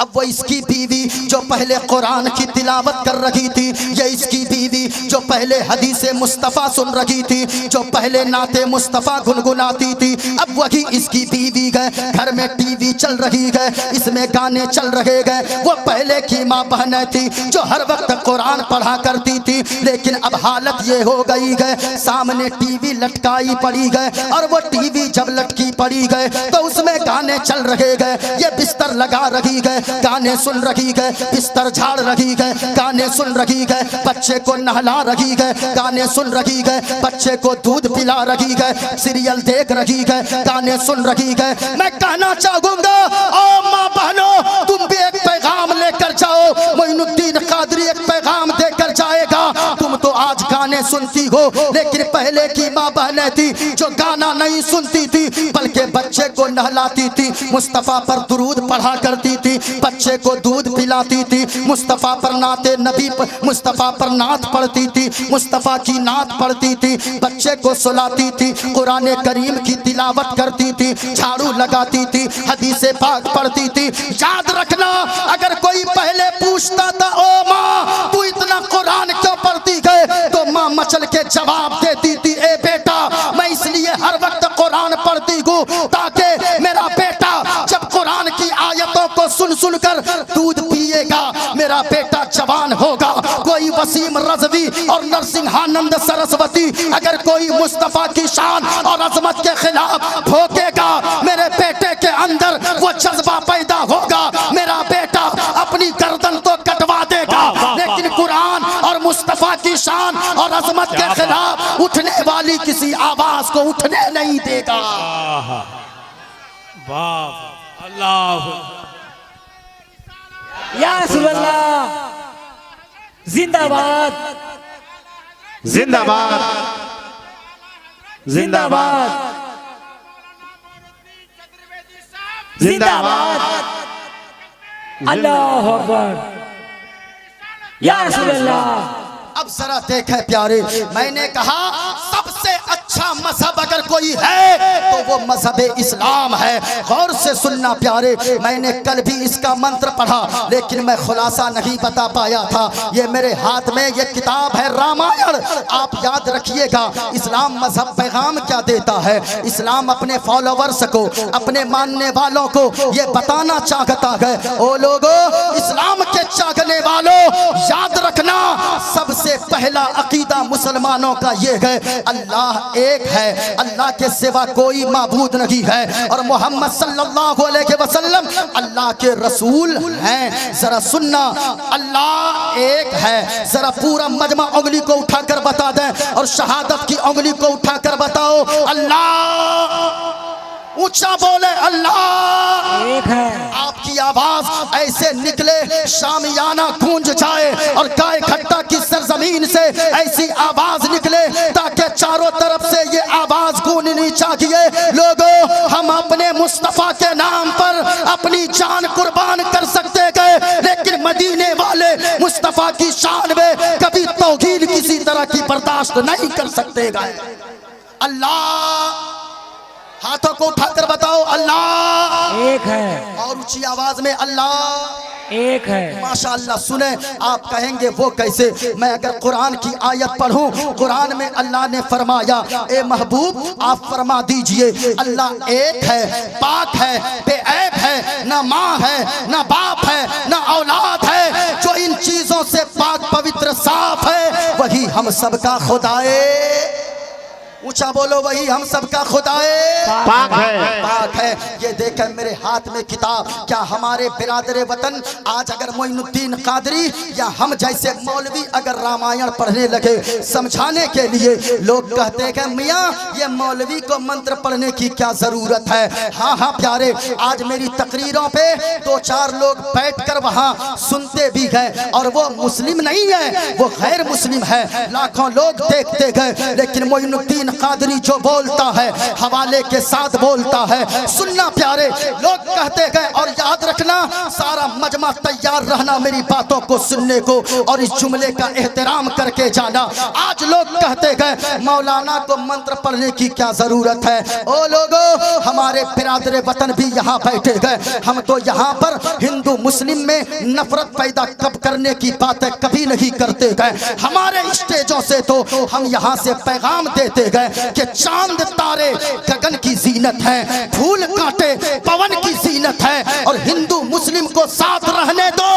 अब वो इसकी बीवी जो पहले कुरान की तिलावत कर रही थी, ये इसकी बीवी जो पहले हदीसे मुस्तफ़ा सुन रही थी, जो पहले नाते मुस्तफ़ा गुनगुनाती थी, अब वही इसकी बीवी है। घर में टीवी चल रही है, इसमें गाने चल रहे हैं। वो पहले की माँ बहनें थी जो हर वक्त कुरान पढ़ा करती थी, लेकिन अब हालत ये हो गई है, सामने टीवी लटकाई पड़ी है और वो टीवी जब लटकी पड़ी है तो उसमें गाने चल रहे हैं। ये बिस्तर लगा रही है, गाने सुन रही है, बिस्तर झाड़ रही है, गाने सुन रही है, बच्चे को नहला रही है, गाने सुन रही है, बच्चे को दूध पिला रही है, सीरियल देख रही है, गाने सुन रही है। मैं कहना चाहूंगा ओ माँ बहनों, तुम भी एक पैगाम लेकर जाओ। मोइनुद्दीन कादरी एक पैगाम देकर जाएगा। तुम तो आज गाने सुनती हो, लेकिन पहले की माँ बहनें थी जो गाना नहीं सुनती थी बल्कि बच्चे को नहलाती थी, मुस्तफ़ा पर दुरूद पढ़ा करती थी, बच्चे को दूध पिलाती थी, मुस्तफ़ा पर नाते नबी, मुस्तफ़ा पर नात पढ़ती थी, मुस्तफ़ा की नात पढ़ती थी, बच्चे को सुलाती थी, कुरान करीम की तिलावत करती थी, झाड़ू लगाती थी, हदीसे पाक पढ़ती थी। याद रखना, अगर कोई पहले पूछता था ओ माँ तू इतना कुरान क्यों पढ़ती है, तो माँ मचल के जवाब देती थी, ए बेटा मैं इसलिए हर वक्त कुरान पढ़ती हूँ ताकि मेरा बेटा जब कुरान की आयतों को सुन सुनकर दूध पिएगा, मेरा बेटा जवान होगा। कोई वसीम रज़वी और नरसिंहानंद सरस्वती अगर कोई मुस्तफ़ा की शान और अजमत के खिलाफ भोंकेगा, मेरे बेटे के अंदर वो जज्बा पैदा होगा, मेरा बेटा अपनी गर्दन तो कटवा देगा, लेकिन कुरान और मुस्तफ़ा की शान और अजमत के खिलाफ उठने वाली किसी आवाज को उठने नहीं देगा। वाह, अल्लाह, या रसूल अल्लाह, जिंदाबाद जिंदाबाद, जिंदाबाद, जिंदाबाद, अल्लाहु अकबर, या रसूल अल्लाह। अब जरा देखें प्यारे, मैंने कहा सबसे अच्छा मजहब अगर कोई है तो वो मजहब इस्लाम है। गौर से सुनना प्यारे, मैंने कल भी इसका मंत्र पढ़ा लेकिन मैं खुलासा नहीं बता पाया था। ये मेरे हाथ में ये किताब है रामायण, आप याद रखिएगा। इस्लाम मजहब पैगाम क्या देता है? इस्लाम अपने फॉलोवर्स को, अपने मानने वालों को ये बताना चाहता है, ओ लोगों इस्लाम के चाहने वालों याद रखना, सबसे पहला अकीदा मुसलमानों का ये है अल्लाह एक है, अल्लाह के सिवा कोई माबूद नहीं है और मोहम्मद सल्लल्लाहु अलैहि वसल्लम अल्लाह के रसूल हैं। जरा सुनना, अल्लाह एक है। जरा पूरा मजमा उंगली को उठाकर बता दें और शहादत की उंगली को उठाकर बताओ, अल्लाह, ऊंचा बोले अल्लाह एक है। आपकी आवाज ऐसे निकले शामियाना गूंज जाए और गाय खट्टा की सरजमीन से ऐसी आवाज निकले ताकि चारों तरफ से ये आवाज गूंजनी चाहिए। लोगों हम अपने मुस्तफा के नाम पर अपनी जान कुर्बान कर सकते गए, लेकिन मदीने वाले मुस्तफा की शान में कभी तौहीद किसी तरह की बर्दाश्त नहीं कर सकते गए। अल्लाह हाथों को उठाकर बताओ अल्लाह एक है, और ऊंची आवाज में अल्लाह। एक है। माशाअल्लाह। सुने, आप कहेंगे वो कैसे? मैं अगर कुरान की आयत पढ़ूं, कुरान में अल्लाह ने फरमाया, ए महबूब आप फरमा दीजिए अल्लाह एक है, पाक है, बेऐब है, ना माँ है, ना बाप है, ना औलाद है। जो इन चीजों से पाक पवित्र साफ है वही हम सबका खुदाए। ऊंचा बोलो, वही हम सबका खुदाए पाक है। पाक है। ये देखें मेरे हाथ में किताब। क्या हमारे बिरादरे वतन आज अगर मोइनुद्दीन कादरी या हम जैसे मौलवी अगर रामायण पढ़ने लगे समझाने के लिए, लोग कहते हैं मियाँ ये मौलवी को मंत्र पढ़ने की क्या जरूरत है। हाँ हाँ प्यारे, आज मेरी तकरीरों पे 2-4 लोग बैठकर वहाँ सुनते भी गए और वो मुस्लिम नहीं है, वो गैर मुस्लिम है। लाखों लोग देखते गए, लेकिन मोइनुद्दीन कादरी जो बोलता है हवाले के साथ बोलता है। सुनना प्यारे, लोग कहते गए और याद रखना, सारा मजमा तैयार रहना मेरी बातों को सुनने को और इस जुमले का एहतराम करके जाना। आज लोग कहते गए मौलाना को मंत्र पढ़ने की क्या जरूरत है। ओ लोगों, हमारे बिरादरे वतन भी यहाँ बैठे गए। हम तो यहाँ पर हिंदू मुस्लिम में नफरत पैदा कब करने की बातें कभी नहीं करते गए। हमारे स्टेजों से तो हम यहाँ से पैगाम देते गए कि चांद तारे गगन की जीनत है, फूल कांटे पवन की जीनत है, और हिंदू मुस्लिम को साथ रहने दो,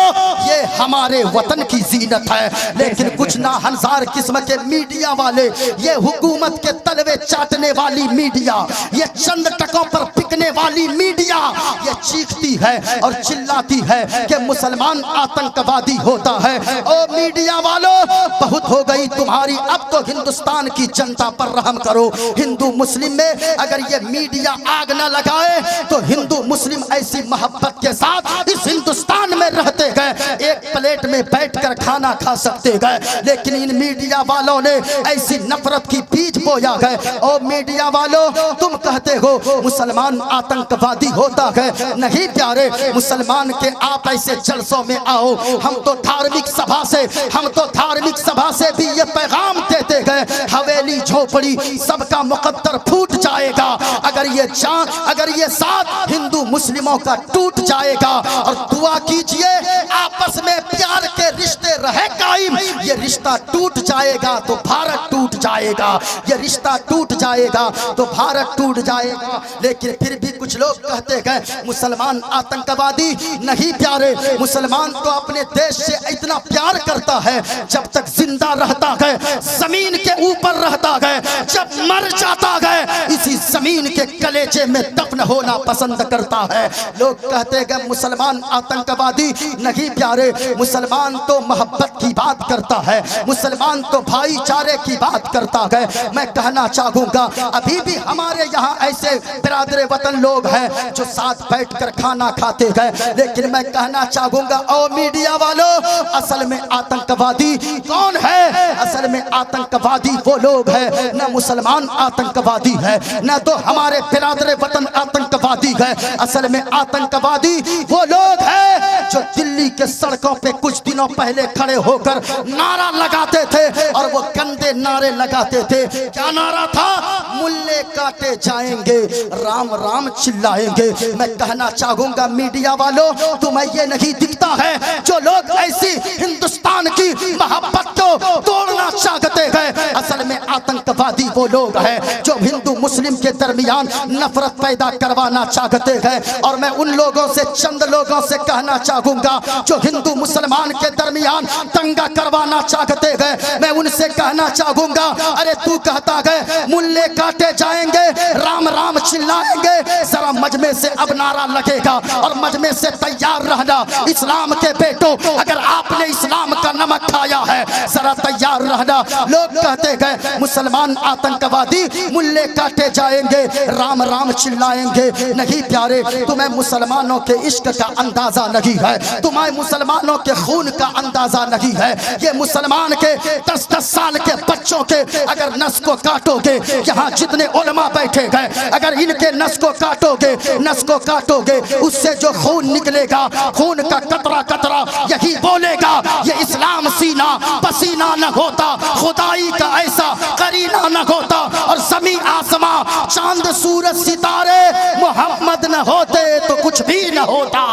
ये हमारे वतन की जीनत है। लेकिन कुछ नाहंसार किस्म के मीडिया वाले, ये हुकूमत के तलवे चाटने वाली मीडिया, ये चंद टकों पर बिकने वाली मीडिया, ये चीखती है और चिल्लाती है कि मुसलमान आतंकवादी होता है। ओ मीडिया वालों, बहुत हो गई तुम्हारी, अब तो हिंदुस्तान की जनता पर रहम करो। हिंदू मुस्लिम में अगर ये मीडिया आग न लगाए तो हिंदू मुस्लिम ऐसी मोहब्बत के साथ इस हिंदुस्तान में रहते गए, एक प्लेट में बैठकर खाना खा सकते गए। लेकिन इन मीडिया वालों ने ऐसी नफरत की बीज बोया गए। ओ मीडिया वालों, तुम कहते हो मुसलमान आतंकवादी होता है। नहीं प्यारे, मुसलमान के आप ऐसे जलसों में आओ, हम तो धार्मिक सभा से, हम तो धार्मिक सभा से भी ये पैगाम देते गए, हवेली झोपड़ी सबका मुकद्दर फूट जाएगा अगर ये चांद, अगर ये साथ हिंदू मुस्लिमों का टूट जाएगा। और दुआ कीजिए आपस में प्यार के रिश्ते रहे कायम, ये रिश्ता टूट जाएगा तो भारत टूट जाएगा, ये रिश्ता टूट जाएगा तो भारत टूट जाएगा। लेकिन फिर भी कुछ लोग कहते गए मुसलमान आतंकवादी। नहीं प्यारे, मुसलमान तो अपने देश से इतना प्यार करता है जब तक जिंदा रहता है, जमीन के ऊपर रहता है, जब मर जाता है इसी जमीन के कलेजे में दफन होना पसंद करता है। लोग कहते गए मुसलमान आतंकवादी। नहीं प्यारे, मुसलमान तो मोहब्बत की बात करता है, मुसलमान तो भाईचारे की बात करता है। मैं कहना चाहूंगा, अभी भी हमारे यहाँ ऐसे बिरादरे वतन लोग हैं जो साथ बैठकर खाना खाते गए। लेकिन मैं कहना चाहूंगा, ओ मीडिया वालों, असल में आतंकवादी कौन है? असल में आतंकवादी वो लोग हैं, न मुसलमान आतंकवादी है, न तो हमारे बिरादरे वतन आतंकवादी है। असल में आतंकवादी वो लोग हैं जो दिल्ली के सड़कों पे कुछ दिनों पहले खड़े होकर नारा लगाते थे, और वो गंदे नारे लगाते थे। क्या नारा था? मुल्ले काटे जाएंगे, राम राम चिल्लाएंगे। मैं कहना चाहूंगा मीडिया वालों, तुम्हें ये नहीं दिखता है जो लोग ऐसी हिंदुस्तान की मोहब्बत को तोड़ना चाहते हैं? असल में आतंकवादी वो लोग हैं जो हिंदू मुस्लिम के दरमियान नफरत पैदा करवाना चाहते हैं। और मैं उन लोगों से, चंद लोगों से कहना चाहूंगा जो हिंदू मुसलमान के दरमियान दंगा करवाना चाहते हैं, मैं उनसे कहना चाहूंगा, अरे तू कहता है मुल्ले काटे जाएंगे, राम राम चिल्लाएंगे, जरा मजमे से अब नारा लगेगा और मजमे से तैयार रहना। इस्लाम के बेटों, अगर आपने इस्लाम का नमक खाया है जरा तैयार रहना। लोग कहते गए मुसलमान आतंकवादी, मुल्ले काटे जाएंगे, राम राम चिल्लाएंगे। नहीं प्यारे, तुम्हें मुसलमानों के इश्क का अंदाजा नहीं है, तुम्हें मुसलमानों के खून का अंदाजा नहीं है। ये मुसलमान के 10-10 साल के बच्चों के अगर नस को काटोगे, यहाँ जितने उलमा बैठे गए, अगर इनके नस को काटोगे, नस को काटोगे, उससे जो खून निकलेगा, खून का कतरा कतरा यही बोलेगा ये इस्लाम सीना पसीना न होता, खुदाई का ऐसा करीना न होता, और ज़मीं आसमां चांद सूरज सितारे मोहम्मद न होते तो कुछ भी न होता।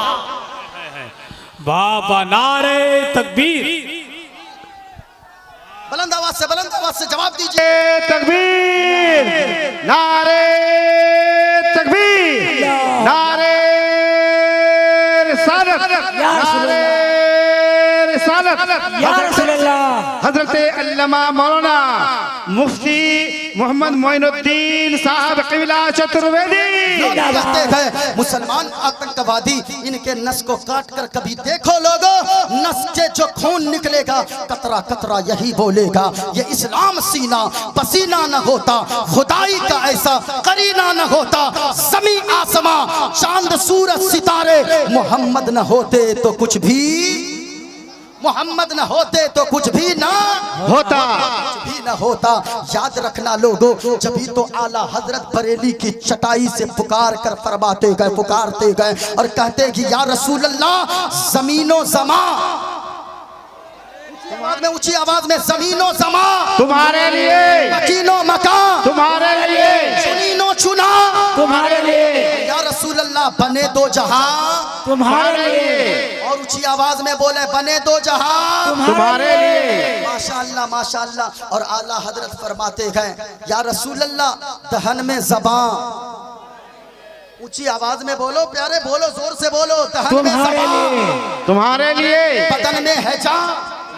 बाबा नारे तकबीर। बुलंद आवाज से जवाब दीजिए। तकबीर, नारे तकबीर, नारे रिसालत, नारे रिसालत। या रसूल अल्लाह। हजरत अल्लामा मौलाना मुफ्ती मोहम्मद मोइनुद्दीन साहब क़िबला चतुर्वेदी कहते हैं मुसलमान आतंकवादी इनके नस को काट कर कभी देखो लोगो, नस के जो खून निकलेगा कतरा कतरा यही बोलेगा ये इस्लाम सीना पसीना न होता, खुदाई का ऐसा करीना न होता, ज़मीं आसमां चांद सूरज सितारे मोहम्मद न होते तो कुछ भी, मोहम्मद न होते तो कुछ भी ना होता, कुछ भी न होता। याद रखना लोगों, जब भी तो आला हजरत बरेली की चटाई से पुकार कर फरमाते गए, पुकारते गए और कहते कि या रसूल अल्लाह जमीनो जमा, ऊंची आवाज में जमीनो जमा तुम्हारे लिए, मकीनो मकान तुम्हारे लिए, चुनीनो चुना तुम्हारे लिए, या रसूल अल्लाह बने दो जहां तुम्हारे लिए, और ऊंची आवाज में बोले बने दो जहां तुम्हारे लिए। माशाअल्लाह माशाअल्लाह। और आला हजरत फरमाते गए या रसूल अल्लाह दहन में ज़बां, ऊंची आवाज में बोलो प्यारे, बोलो जोर से बोलो, दहन में तुम्हारे ज़बां, लिए, तुम्हारे लिए, बदन में है जान,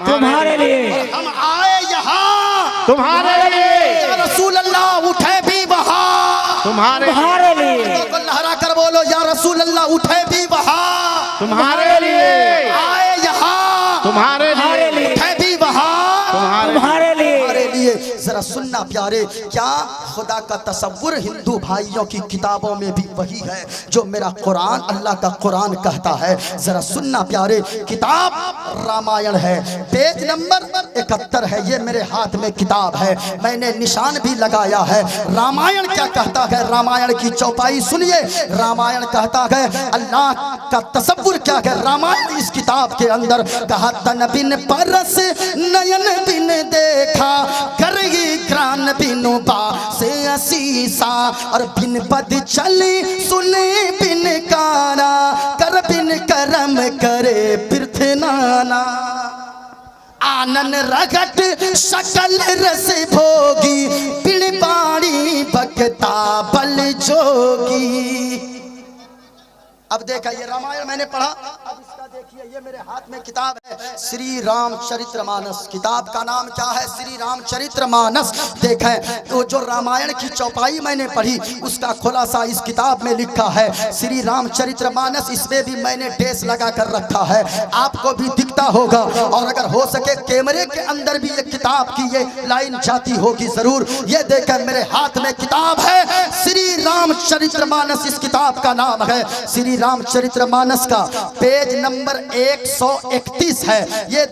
तुम्हारे लिए, हम आए यहाँ तुम्हारे लिए, या रसूल अल्लाह उठे भी वहाँ, तुम्हारे तुम्हारे लिए, तो लहरा कर बोलो या रसूल अल्लाह उठे भी वहाँ, तुम्हारे लिए, आए यहाँ तुम्हारे लिए, उठे भी वहाँ, तुम्हारे लिए। हमारे लिए। जरा सुनना प्यारे, क्या खुदा का तसव्वुर हिंदू भाइयों की किताबों में भी वही है जो मेरा कुरान, अल्लाह का कुरान कहता है। जरा सुनना प्यारे, किताब रामायण है, पेज नंबर 71 है, ये मेरे हाथ में किताब है, मैंने निशान भी लगाया है। रामायण क्या कहता है, रामायण की चौपाई सुनिए। रामायण कहता है अल्लाह का तसव्वुर क्या है। रामायण इस किताब के अंदर कहा तन बिन परस नयन बिन देखा, करगी क्रान बिनु बा से असीसा, और बिन पद चली सुने बिन काना, कर बिन करम करे पृथ नाना, आनन रगट सकल रस भोगी, बिन बाणी भक्ता बल जोगी। अब देखा ये रामायण मैंने पढ़ा, अब इसका देखिए ये मेरे हाथ में किताब है श्री रामचरितमानस। किताब का नाम क्या है? श्री रामचरितमानस। देखें तो जो रामायण की चौपाई मैंने पढ़ी उसका खुलासा इस किताब में लिखा है, श्री रामचरितमानस। इसमें भी मैंने डेस लगा कर रखा है, आपको भी दिखता होगा, और अगर हो सके कैमरे के अंदर भी ये किताब की ये लाइन जाती होगी जरूर। ये देखें मेरे हाथ में किताब है श्री रामचरितमानस, इस किताब का नाम है श्री रामचरितमानस का पेज नंबर 131 है, ये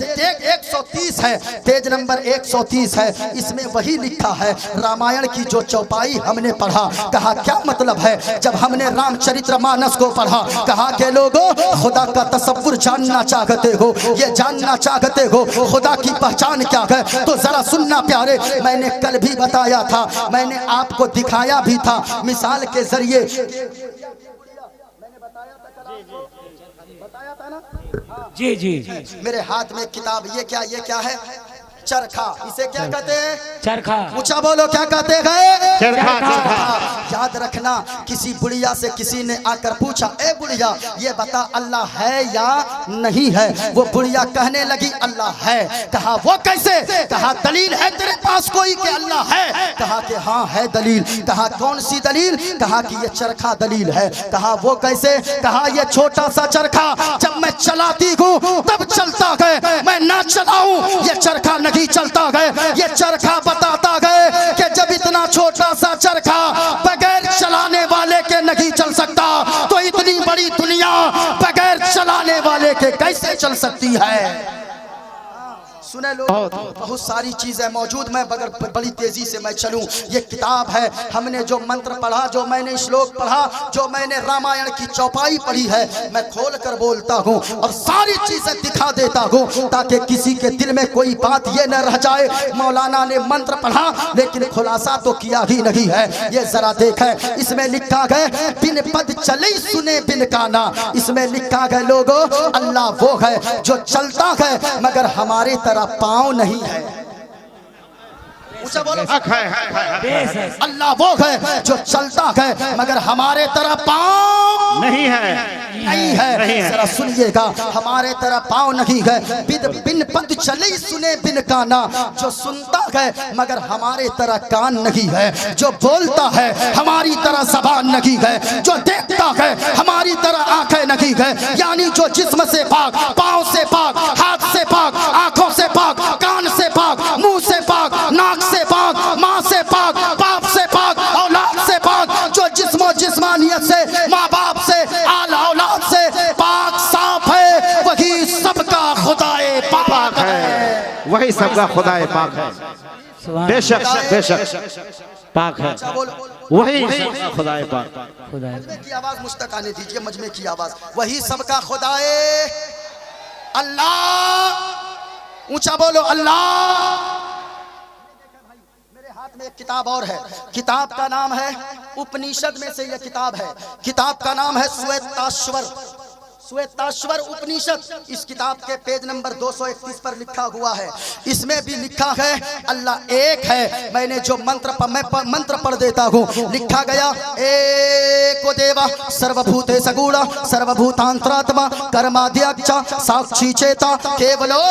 130 है, पेज नंबर 130 है। इसमें वही लिखा है रामायण की जो चौपाई हमने पढ़ा। कहा क्या मतलब है जब हमने रामचरितमानस को पढ़ा? कहा के लोगों खुदा का तसव्वुर जानना चाहते हो, ये जानना चाहते हो खुदा की पहचान क्या है, तो जरा सुनना प्यारे। मैंने कल भी बताया था, मैंने आपको दिखाया भी था मिसाल के जरिए, बताया था ना। जी जी, मेरे हाथ में किताब, ये क्या है? चरखा। इसे क्या कहते हैं? चरखा। ऊंचा बोलो क्या कहते हैं? चरखा। याद रखना, किसी बुढ़िया से किसी ने आकर पूछा, ए बुढ़िया ये बता अल्लाह है या नहीं है? वो बुढ़िया कहने लगी अल्लाह है। कहा वो कैसे? कहा दलील है तेरे पास कोई कि अल्लाह है? कहा कि हाँ है दलील। कहा कौन सी दलील? कहा कि ये चरखा दलील है। कहा वो कैसे? कहा ये छोटा सा चरखा जब मैं चलाती हूँ तब चलता है, मैं ना चलाऊं ये चरखा नहीं चलता गए। ये चरखा बताता गए कि जब इतना छोटा सा चरखा बगैर चलाने वाले के नहीं चल सकता, तो इतनी बड़ी दुनिया बगैर चलाने वाले के कैसे चल सकती है? सुने लोग, बहुत सारी चीजें मौजूद। मैं बगर बड़ी तेजी से मैं चलूं, ये किताब है, हमने जो मंत्र पढ़ा, जो मैंने श्लोक पढ़ा, जो मैंने रामायण की चौपाई पढ़ी है, मैं खोल कर बोलता हूँ और सारी चीजें दिखा देता हूँ ताकि किसी के दिल में कोई बात ये न रह जाए मौलाना ने मंत्र पढ़ा लेकिन खुलासा तो किया ही नहीं है। ये जरा देखें, इसमें लिखा है बिन पद चले सुने बिन काना। इसमें लिखा है लोगों, अल्लाह वो है जो चलता है मगर हमारे तरह पाँव नहीं है। ऊंचा बोलो, अल्लाह वो है जो चलता है मगर हमारे तरह पाँव नहीं है, नहीं है। जरा सुनिएगा, हमारे तरह पाँव नहीं है। बिन पद चले सुने बिन काना, जो सुनता है मगर हमारे तरह कान नहीं है। जो बोलता है हमारी तरह जबान नहीं है। जो देखता है हमारी तरह आंखें नहीं है। यानी जो जिस्म से पाक, पाँव से पाक, हाथ से पाक, आंखों से पाक, कान से पाक, मुंह से पाक, नाक से पाक, माँ से पाक, बाप से पाक, औलाद से पाक, जो जिस्मो जिस्मानियत से, माँ बाप से, आला औलाद से पाक साफ है, वही सबका खुदाए पाक है। वही सबका खुदाए पाक है। बेशक बेशक पाक है, वही सबका खुदाए पाक। मजमे की आवाज मुस्तक आने दीजिए, मजमे की आवाज। वही सबका खुदाए अल्लाह। ऊंचा बोलो अल्लाह। में एक किताब और है, किताब का नाम है, उपनिषद में से यह किताब है, किताब का नाम है श्वेताश्वर, श्वेताश्वर उपनिषद। इस किताब के पेज नंबर 231 पर लिखा हुआ है। इसमें भी लिखा है अल्लाह एक है। मैंने जो मंत्र पढ़ देता हूँ, लिखा गया एको देवा सर्वभूते सगुणा सर्वभूतांतरात्मा कर्माध्यक्ष साक्षी चेता केवलो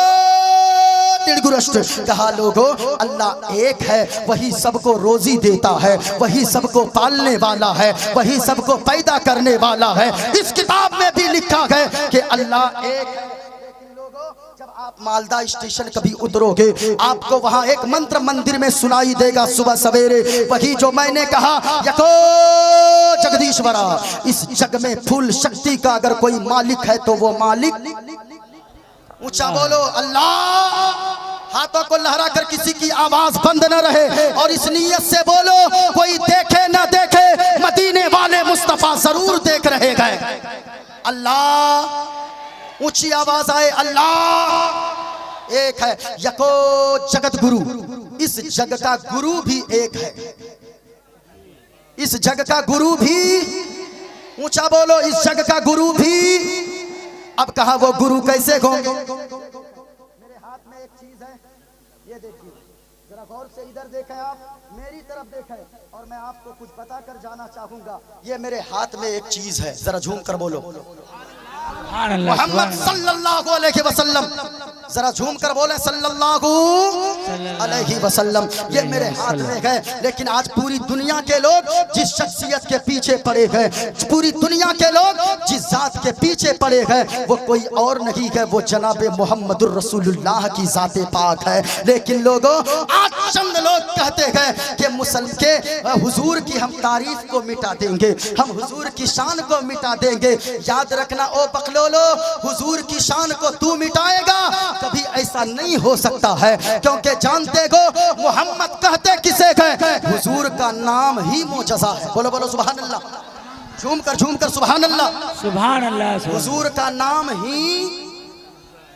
कहा लोगों, अल्लाह एक है, वही सबको रोजी देता है, वही सबको पालने वाला है, वही सबको पैदा करने वाला है। इस किताब में भी लिखा है कि अल्लाह एक है। लेकिन लोगों, जब आप मालदा स्टेशन कभी उतरोगे, आपको वहां एक मंत्र मंदिर में सुनाई देगा सुबह सवेरे, वही जो मैंने कहा, यको जगदीश्वरा। इस जग में फुल शक्ति का अगर कोई मालिक है तो वो मालिक। ऊंचा बोलो अल्लाह। हाथों को लहरा कर किसी की आवाज बंद न रहे और इस नीयत से बोलो, कोई देखे ना देखे, मदीने वाले मुस्तफा जरूर देख रहे गए। अल्लाह। ऊंची आवाज आए अल्लाह एक है, यको जगत गुरु। इस जग का गुरु भी एक है, इस जग का गुरु भी। ऊंचा बोलो, इस जग का गुरु भी। अब कहा वो गुरु कैसे होंगे? मेरे हाथ में एक चीज है, ये देखिए, जरा गौर से इधर देखें, आप मेरी तरफ देखें और मैं आपको कुछ बता कर जाना चाहूंगा। ये मेरे हाथ में एक चीज है, जरा झूम कर बोलो मोहम्मद सल्लल्लाहु अलैहि वसल्लम। जरा झूम कर बोले सल्लल्लाहु अलैहि वसल्लम। ये मेरे हाथ में है। लेकिन आज पूरी दुनिया के लोग जिस शख्सियत के पीछे पड़े हैं, पूरी दुनिया के लोग जिस जात के पीछे पड़े हैं, वो कोई और नहीं है, वो जनाबे मोहम्मदुर रसूलुल्लाह की जाते पाक है। लेकिन लोगों, आज चंद लोग कहते हैं कि मुसलमान के हुजूर की हम तारीफ को मिटा देंगे, हम हुजूर की शान को मिटा देंगे। याद रखना ओ बकलोलो, हुजूर की शान को तू मिटाएगा, कभी ऐसा नहीं हो सकता है। क्योंकि जानते हो मोहम्मद कहते किसे गए, हुजूर का नाम ही मोजज़ा है। बोलो बोलो सुभान अल्लाह। झूम कर सुभान अल्लाह, सुभान अल्लाह। हुजूर का नाम ही,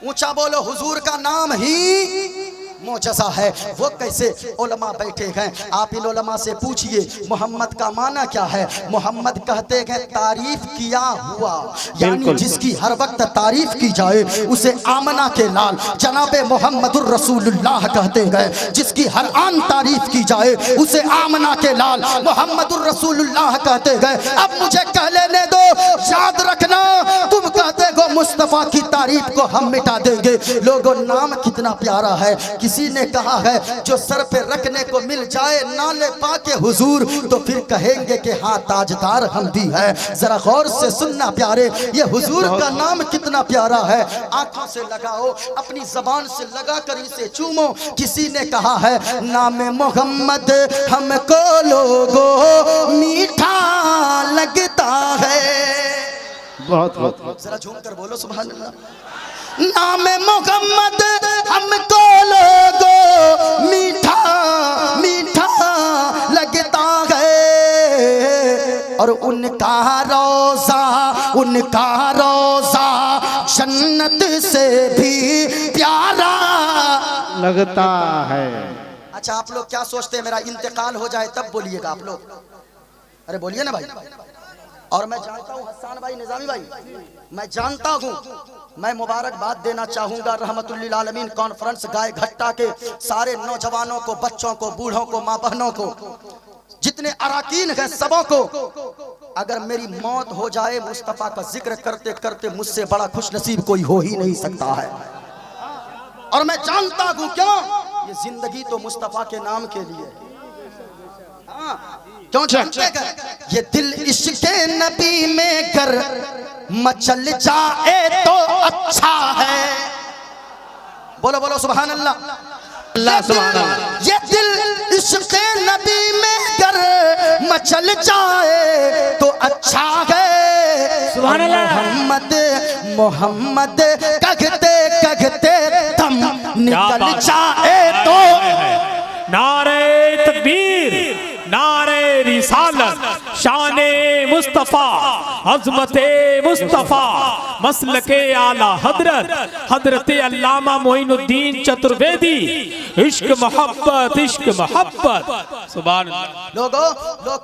ऊंचा बोलो, हुजूर का नाम ही मोजज़ा है। वो कैसे? उलमा बैठे हैं, आप इन उलमा से पूछिए मोहम्मद का माना क्या है। मोहम्मद कहते हैं तारीफ किया हुआ, यानी जिसकी हर वक्त तारीफ की जाए उसे आमना के लाल जनाबे मोहम्मदुर रसूलुल्लाह कहते हैं। जिसकी हर आन तारीफ की जाए उसे आमना के लाल मोहम्मदुर रसूलुल्लाह कहते हैं। अब मुझे कह लेने दो, याद रखना, तुम कहते हो मुस्तफा की तारीफ को हम मिटा देंगे। लोगों, नाम कितना प्यारा है। किसी ने कहा है जो सर पे रखने को मिल जाए नाले पाके हुजूर, तो फिर कहेंगे कि हाँ ताजदार हम भी है। जरा गौर से सुनना प्यारे, ये हुजूर का नाम कितना प्यारा है। आंखों से लगाओ, अपनी जबान से लगा कर इसे चूमो। किसी ने कहा है नाम मोहम्मद हमको लोगों मीठा लगता है। बहुत बहुत जरा झूम कर बोलो सुभान अल्लाह। नाम मोहम्मद हमको लोगो मीठा मीठा लगता है, और उनका रोजा जन्नत से भी प्यारा लगता है। अच्छा, आप लोग क्या सोचते हैं मेरा इंतकाल हो जाए तब बोलिएगा आप लोग? अरे बोलिए ना भाई। और मैं जानता हूँ हसन भाई, निजामी भाई, मैं जानता हूँ, मैं मुबारकबाद देना चाहूंगा रहमतुल्लिल आलमीन कॉन्फ्रेंस गाय घट्टा के सारे नौजवानों को, बच्चों को, बूढ़ों को, माँ बहनों को, जितने अराकीन हैं सबों को। अगर मेरी मौत हो जाए मुस्तफ़ा का जिक्र करते करते, मुझसे बड़ा खुशनसीब कोई हो ही नहीं सकता है। और मैं जानता हूँ क्यों, ये जिंदगी तो मुस्तफ़ा के नाम के लिए। क्यों जानते हैं? ये दिल इश्क़ नबी में कर मचल जाए तो अच्छा है। बोलो बोलो सुभान अल्लाह, अल्लाह सुभान अल्लाह। ये दिल इश्क़ नबी में कर मचल जाए तो अच्छा है। सुभान अल्लाह। मोहम्मद मोहम्मद कहते कहते दम निकल जाए तो। नारे तकबीर, नारे रिसालत, शाने मुस्तफ़ा, अज़मते मुस्तफ़ा, मसलके आला हजरत, हजरत अल्लामा मोइनुद्दीन चतुर्वेदी, इश्क मोहब्बत, इश्क मोहब्बत। सुभान अल्लाह। लोग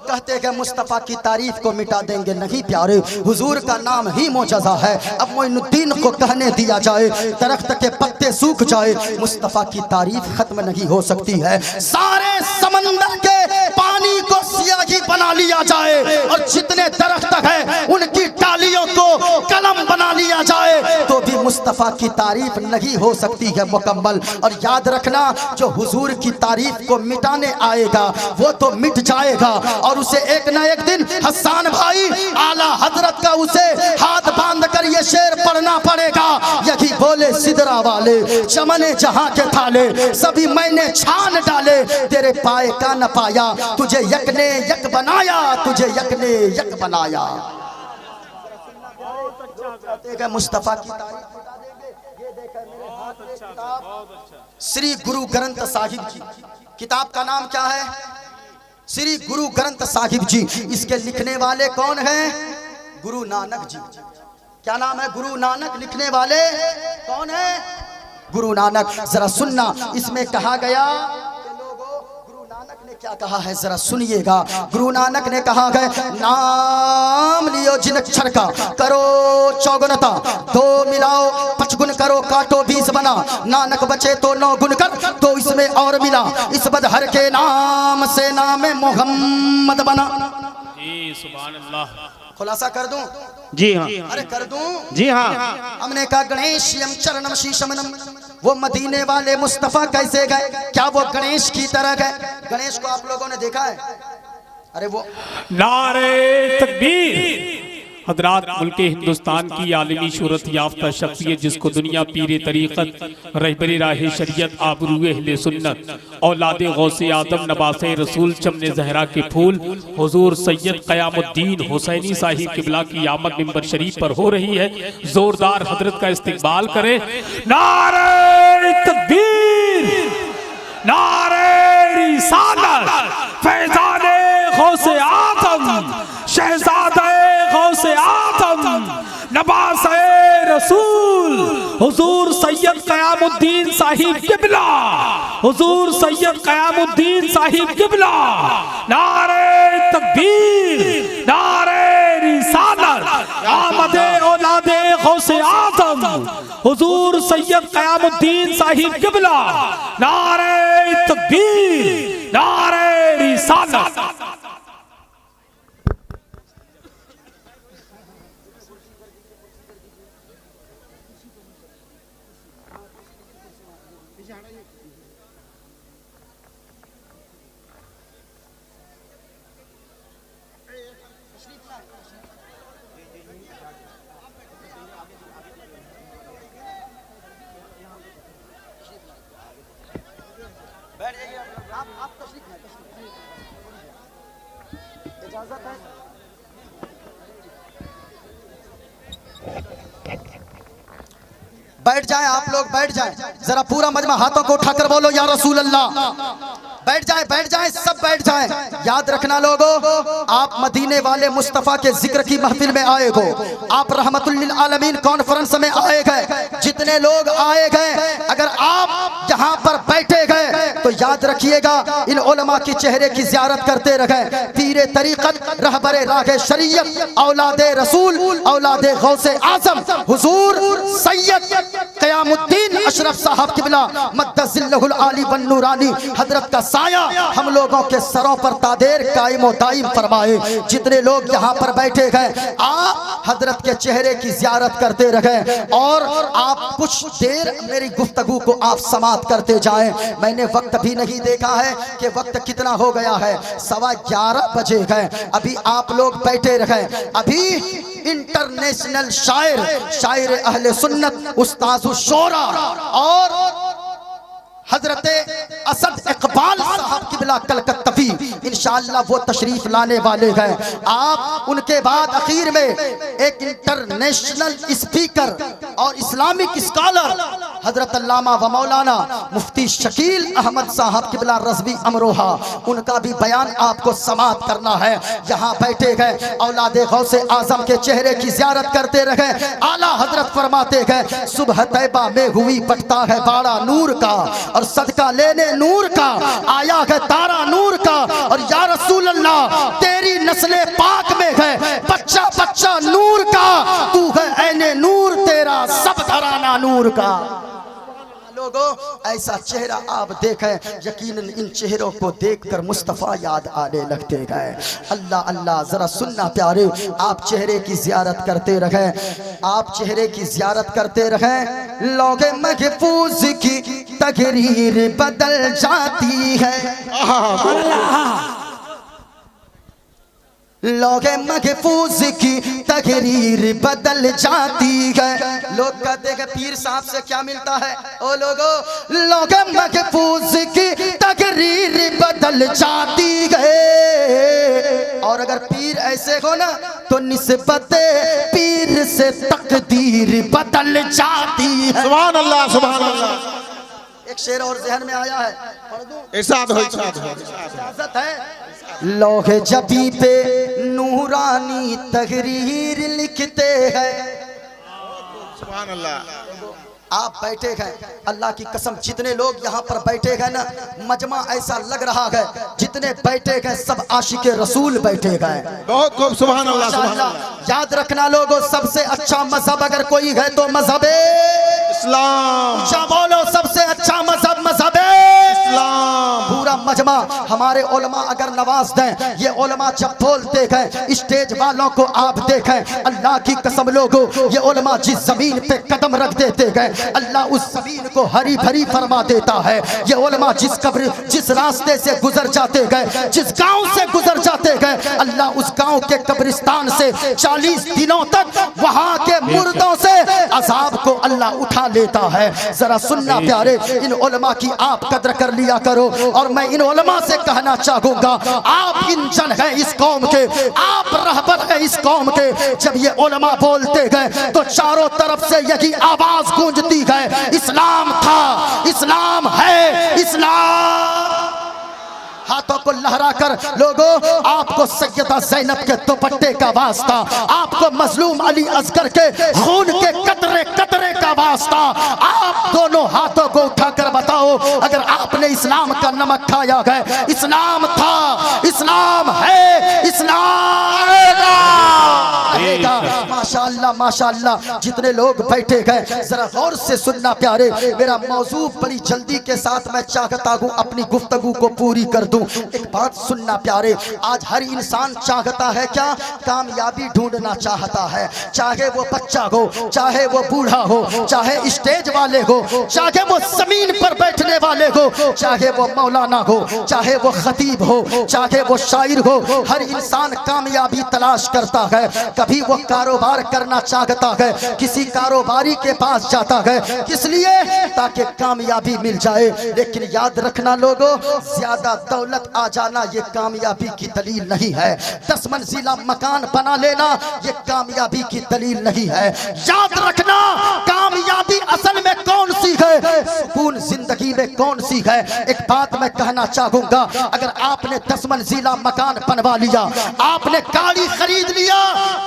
कहते हैं कि मुस्तफ़ा की तारीफ को मिटा देंगे। नहीं प्यारे, हुजूर का नाम ही मोजज़ा है। अब मोइनुद्दीन को कहने दिया जाए, दरख्त के पत्ते सूख जाए, मुस्तफ़ा की तारीफ खत्म नहीं हो सकती है। सारे समंदर के पानी को स्याही बना लिया जाए और जितने दरख्त हैं उनकी डालियों को कलम बना लिया जाए, तो भी मुस्तफ़ा की तारीफ नहीं हो सकती है मुकम्मल। और याद रखना, जो हुजूर की तारीफ को मिटाने आएगा वो तो मिट जाएगा, और उसे एक ना एक दिन हसन भाई आला हजरत का उसे हाथ बांध कर ये शेर पढ़ना पड़ेगा। यही बोले सिदरा वाले, चमने जहां के थाले, सभी मैंने छान डाले, तेरे पाए का न पाया, तुझे यक ने यक बनाया, तुझे यक ने यक बनाया। मुस्तफ़ा की तारीफ बता देंगे। ये देखकर मेरे हाथ में किताब, श्री गुरु ग्रंथ साहिब जी, किताब का नाम क्या है? श्री गुरु ग्रंथ साहिब जी। इसके लिखने वाले कौन हैं? गुरु नानक जी। क्या नाम है? गुरु नानक। लिखने वाले कौन है? गुरु नानक। जरा सुनना, इसमें कहा गया, क्या कहा है जरा सुनिएगा। गुरु नानक ने कहा है, नाम लियो जिन अक्षर का, करो चौगुनता, दो मिलाओ पचगुन करो, काटो 20 बना, नानक बचे तो 9 गुण कर, तो इसमें और मिला, इस बदहर के नाम से नाम मोहम्मद बना। जी सुभान अल्लाह। खुलासा कर दूं? जी हाँ। अरे कर दूं? जी हाँ। हमने कहा गणेशयम चरणम शीशमनम, वो मदीने वाले मुस्तफ़ा कैसे गए? क्या वो गणेश की तरह गए? गणेश को आप लोगों ने देखा है? अरे वो नारे तकबीर। हजरात, मुल्क हिंदुस्तान की आलमी शोहरत याफ्ता शख्सियत, जिसको दुनिया पीरे तरीक़त, रहबरे राह शरीयत, आबरूए अहले सुन्नत, औलादे गौसे आदम, नबासे रसूल, चमने ज़हरा के फूल, हुजूर सैयद क़यामुद्दीन हुसैनी साहिब किबला की आमद मिंबर शरीफ पर हो रही है। जोरदार हजरत का इस्तकबाल करें। नारे तकबीर, नारे रिसालत, फैज़ाने गौसे आदम, शहज़ादे गौसे आदम, नवासे रसूल, हुजूर सैयद क़यामुद्दीन साहिब किबला, हुजूर सैयद क़यामुद्दीन साहिब किबला। नारे तकबीर, नारे रिसालत, आमदे औलादे गौसे आदम, हुजूर सैयद क़यामुद्दीन साहिब किबला। नारे तकबीर, नारे रिसालत। बैठ जाएं आप लोग, बैठ जाएं जरा, पूरा मजमा हाथों को उठाकर बोलो या रसूल अल्लाह। बैठ जाएं, सब बैठ जाएं। याद रखना लोगों, आप मदीने वाले मुस्तफ़ा के जिक्र की महफिल में आए हो, आप रहमतुल लिल आलमीन कॉन्फ्रेंस में आए गए, जितने लोग आए गए, अगर आप यहाँ पर बैठे गए तो याद रखिएगा इन उलमा के चेहरे की ज़ियारत करते रहे। पीरे तरीक़त, रहबरे रागे शरीयत, औलादे रसूल, औलादे गौसे आज़म हुजूर सैयद क़यामुद्दीन अशरफ साहब किबला मद्दज़िल्लहुल आली वन नूरानी हजरत का साया हम लोगों के सरों पर तादेर कायम व दायम फरमाए। जितने लोग यहाँ पर बैठे गए, आप हजरत के चेहरे की ज़ियारत करते रहे और आप कुछ देर मेरी गुफ्तगू को आप समाप्त करते जाएं। मैंने वक्त भी नहीं देखा है कि वक्त कितना हो गया है, 11:15 बजे गए, अभी आप लोग बैठे रहे। अभी इंटरनेशनल शायर अहले सुन्नत उस्ताद शोरा और हजरत असद इकबाल साहब किबला कलकत्तवी इंशाअल्लाह वो तशरीफ लाने वाले हैं। आप उनके बाद आखिर में एक इंटरनेशनल स्पीकर और इस्लामिक स्कॉलर हजरत अल्लामा व मौलाना मुफ्ती शकील अहमद साहब किबला रज़वी अमरोहा, उनका भी बयान आपको समाप्त करना है। यहाँ बैठे गए औलादे गौसे आजम के चेहरे की ज़ियारत करते रहे। आला हजरत फरमाते गए, सुबह तैबा में हुई बटता है बाड़ा नूर का, और सदका लेने नूर का आया है तारा नूर का, और या रसूल अल्लाह तेरी नस्ले पाक में है बच्चा बच्चा नूर का, तू है ऐने नूर तेरा सब घराना नूर का। लोगों ऐसा चेहरा आप देखें, यकीनन इन चेहरों को देखकर मुस्तफ़ा याद आने लगते गए। अल्लाह अल्लाह, जरा सुनना प्यारे, आप चेहरे की ज़ियारत करते रहें, आप चेहरे की ज़ियारत करते रहें। लौहे महफूज की तकरीर बदल जाती है, लौहे महफूज की तकरीर बदल जाती है। लोग कहते हैं पीर साहब से क्या मिलता है, ओ लोगों लौहे महफूज की तकरीर बदल जाती है, और अगर पीर ऐसे हो ना तो निस्बते पीर से तकदीर बदल जाती है। सुभान अल्लाह, सुभान अल्लाह। एक शेर और जहन में आया है, इरशाद हो, इजाजत है। लौहे जबी पे नूरानी तहरीर लिखते हैं। सुभान अल्लाह। आप बैठे हैं, अल्लाह की कसम जितने लोग यहाँ पर बैठे हैं ना, मजमा ऐसा लग रहा है जितने बैठे हैं सब आशिके रसूल बैठे हैं। बहुत खूब, सुभान अल्लाह, सुभान अल्लाह। याद रखना लोगों, सबसे अच्छा मजहब अगर कोई है तो मजहब इस्लाम। अच्छा बोलो, सबसे अच्छा मजहब मजहब इस्लाम। पूरा मजमा हमारे उलमा अगर नवाज दें, ये उलमा जब बोलते हैं स्टेज वालों को आप देखें, अल्लाह की कसम लोगों, ये उलमा जिस जमीन पे कदम रख देते गए अल्लाह उस जमीन को हरी भरी फरमा देता है। ये उलमा जिस रास्ते से गुजर जाते गए, जिस गांव से गुजर जाते गए, अल्लाह उस गांव के कब्रिस्तान से 40 दिनों तक वहां के मुर्दों से अजाब को अल्लाह उठा लेता है। जरा सुनना प्यारे, इन उलमा की आप कद्र कर लिया करो, और मैं इन उलमा से कहना चाहूंगा, आप इंजन हैं इस कौम के, आप रहबर हैं इस कौम के। जब ये उलमा बोलते गए तो चारों तरफ से यही आवाज गूंजती है, इस्लाम था, इस्लाम है, इस्लाम। हाथों को लहरा कर लोगों, आपको सैयदा ज़ैनब के दुपट्टे का वास्ता, आपको मजलूम अली असगर के खून के कतरे कतरे का वास्ता, आप दोनों हाथों को उठाकर बताओ, अगर आपने इस्लाम का नमक खाया है, इस्लाम था, इस्लाम है, इस्लाम आएगा। माशाअल्लाह माशाअल्लाह, जितने लोग बैठे गए जरा गौर से सुनना प्यारे, मेरा मौजू बड़ी जल्दी के साथ मैं चाहता हूँ अपनी गुफ्तगू को पूरी कर दूं। एक बात सुनना प्यारे, आज हर इंसान चाहता है क्या, कामयाबी ढूंढना चाहता है, चाहे वो बच्चा हो, चाहे वो बूढ़ा हो, चाहे स्टेज वाले हो, चाहे वो जमीन पर बैठने वाले हो, चाहे वो मौलाना हो, चाहे वो खतीब हो, चाहे वो शायर हो, हर इंसान कामयाबी तलाश करता है। कभी वो कारोबार करना चाहता है, किसी कारोबारी के पास जाता है, किस लिए, ताकि कामयाबी मिल जाए। लेकिन याद रखना लोगों, ज्यादा दौलत आ जाना ये कामयाबी की दलील नहीं है, 10 मंजिला मकान बना लेना ये कामयाबी की दलील नहीं है। याद रखना, कामयाबी कामयाबी असल में कौन सी है, सुकून जिंदगी में कौन सी है। एक बात मैं कहना चाहूंगा, अगर आपने 10 मंजिला मकान बनवा लिया, आपने गाड़ी खरीद लिया,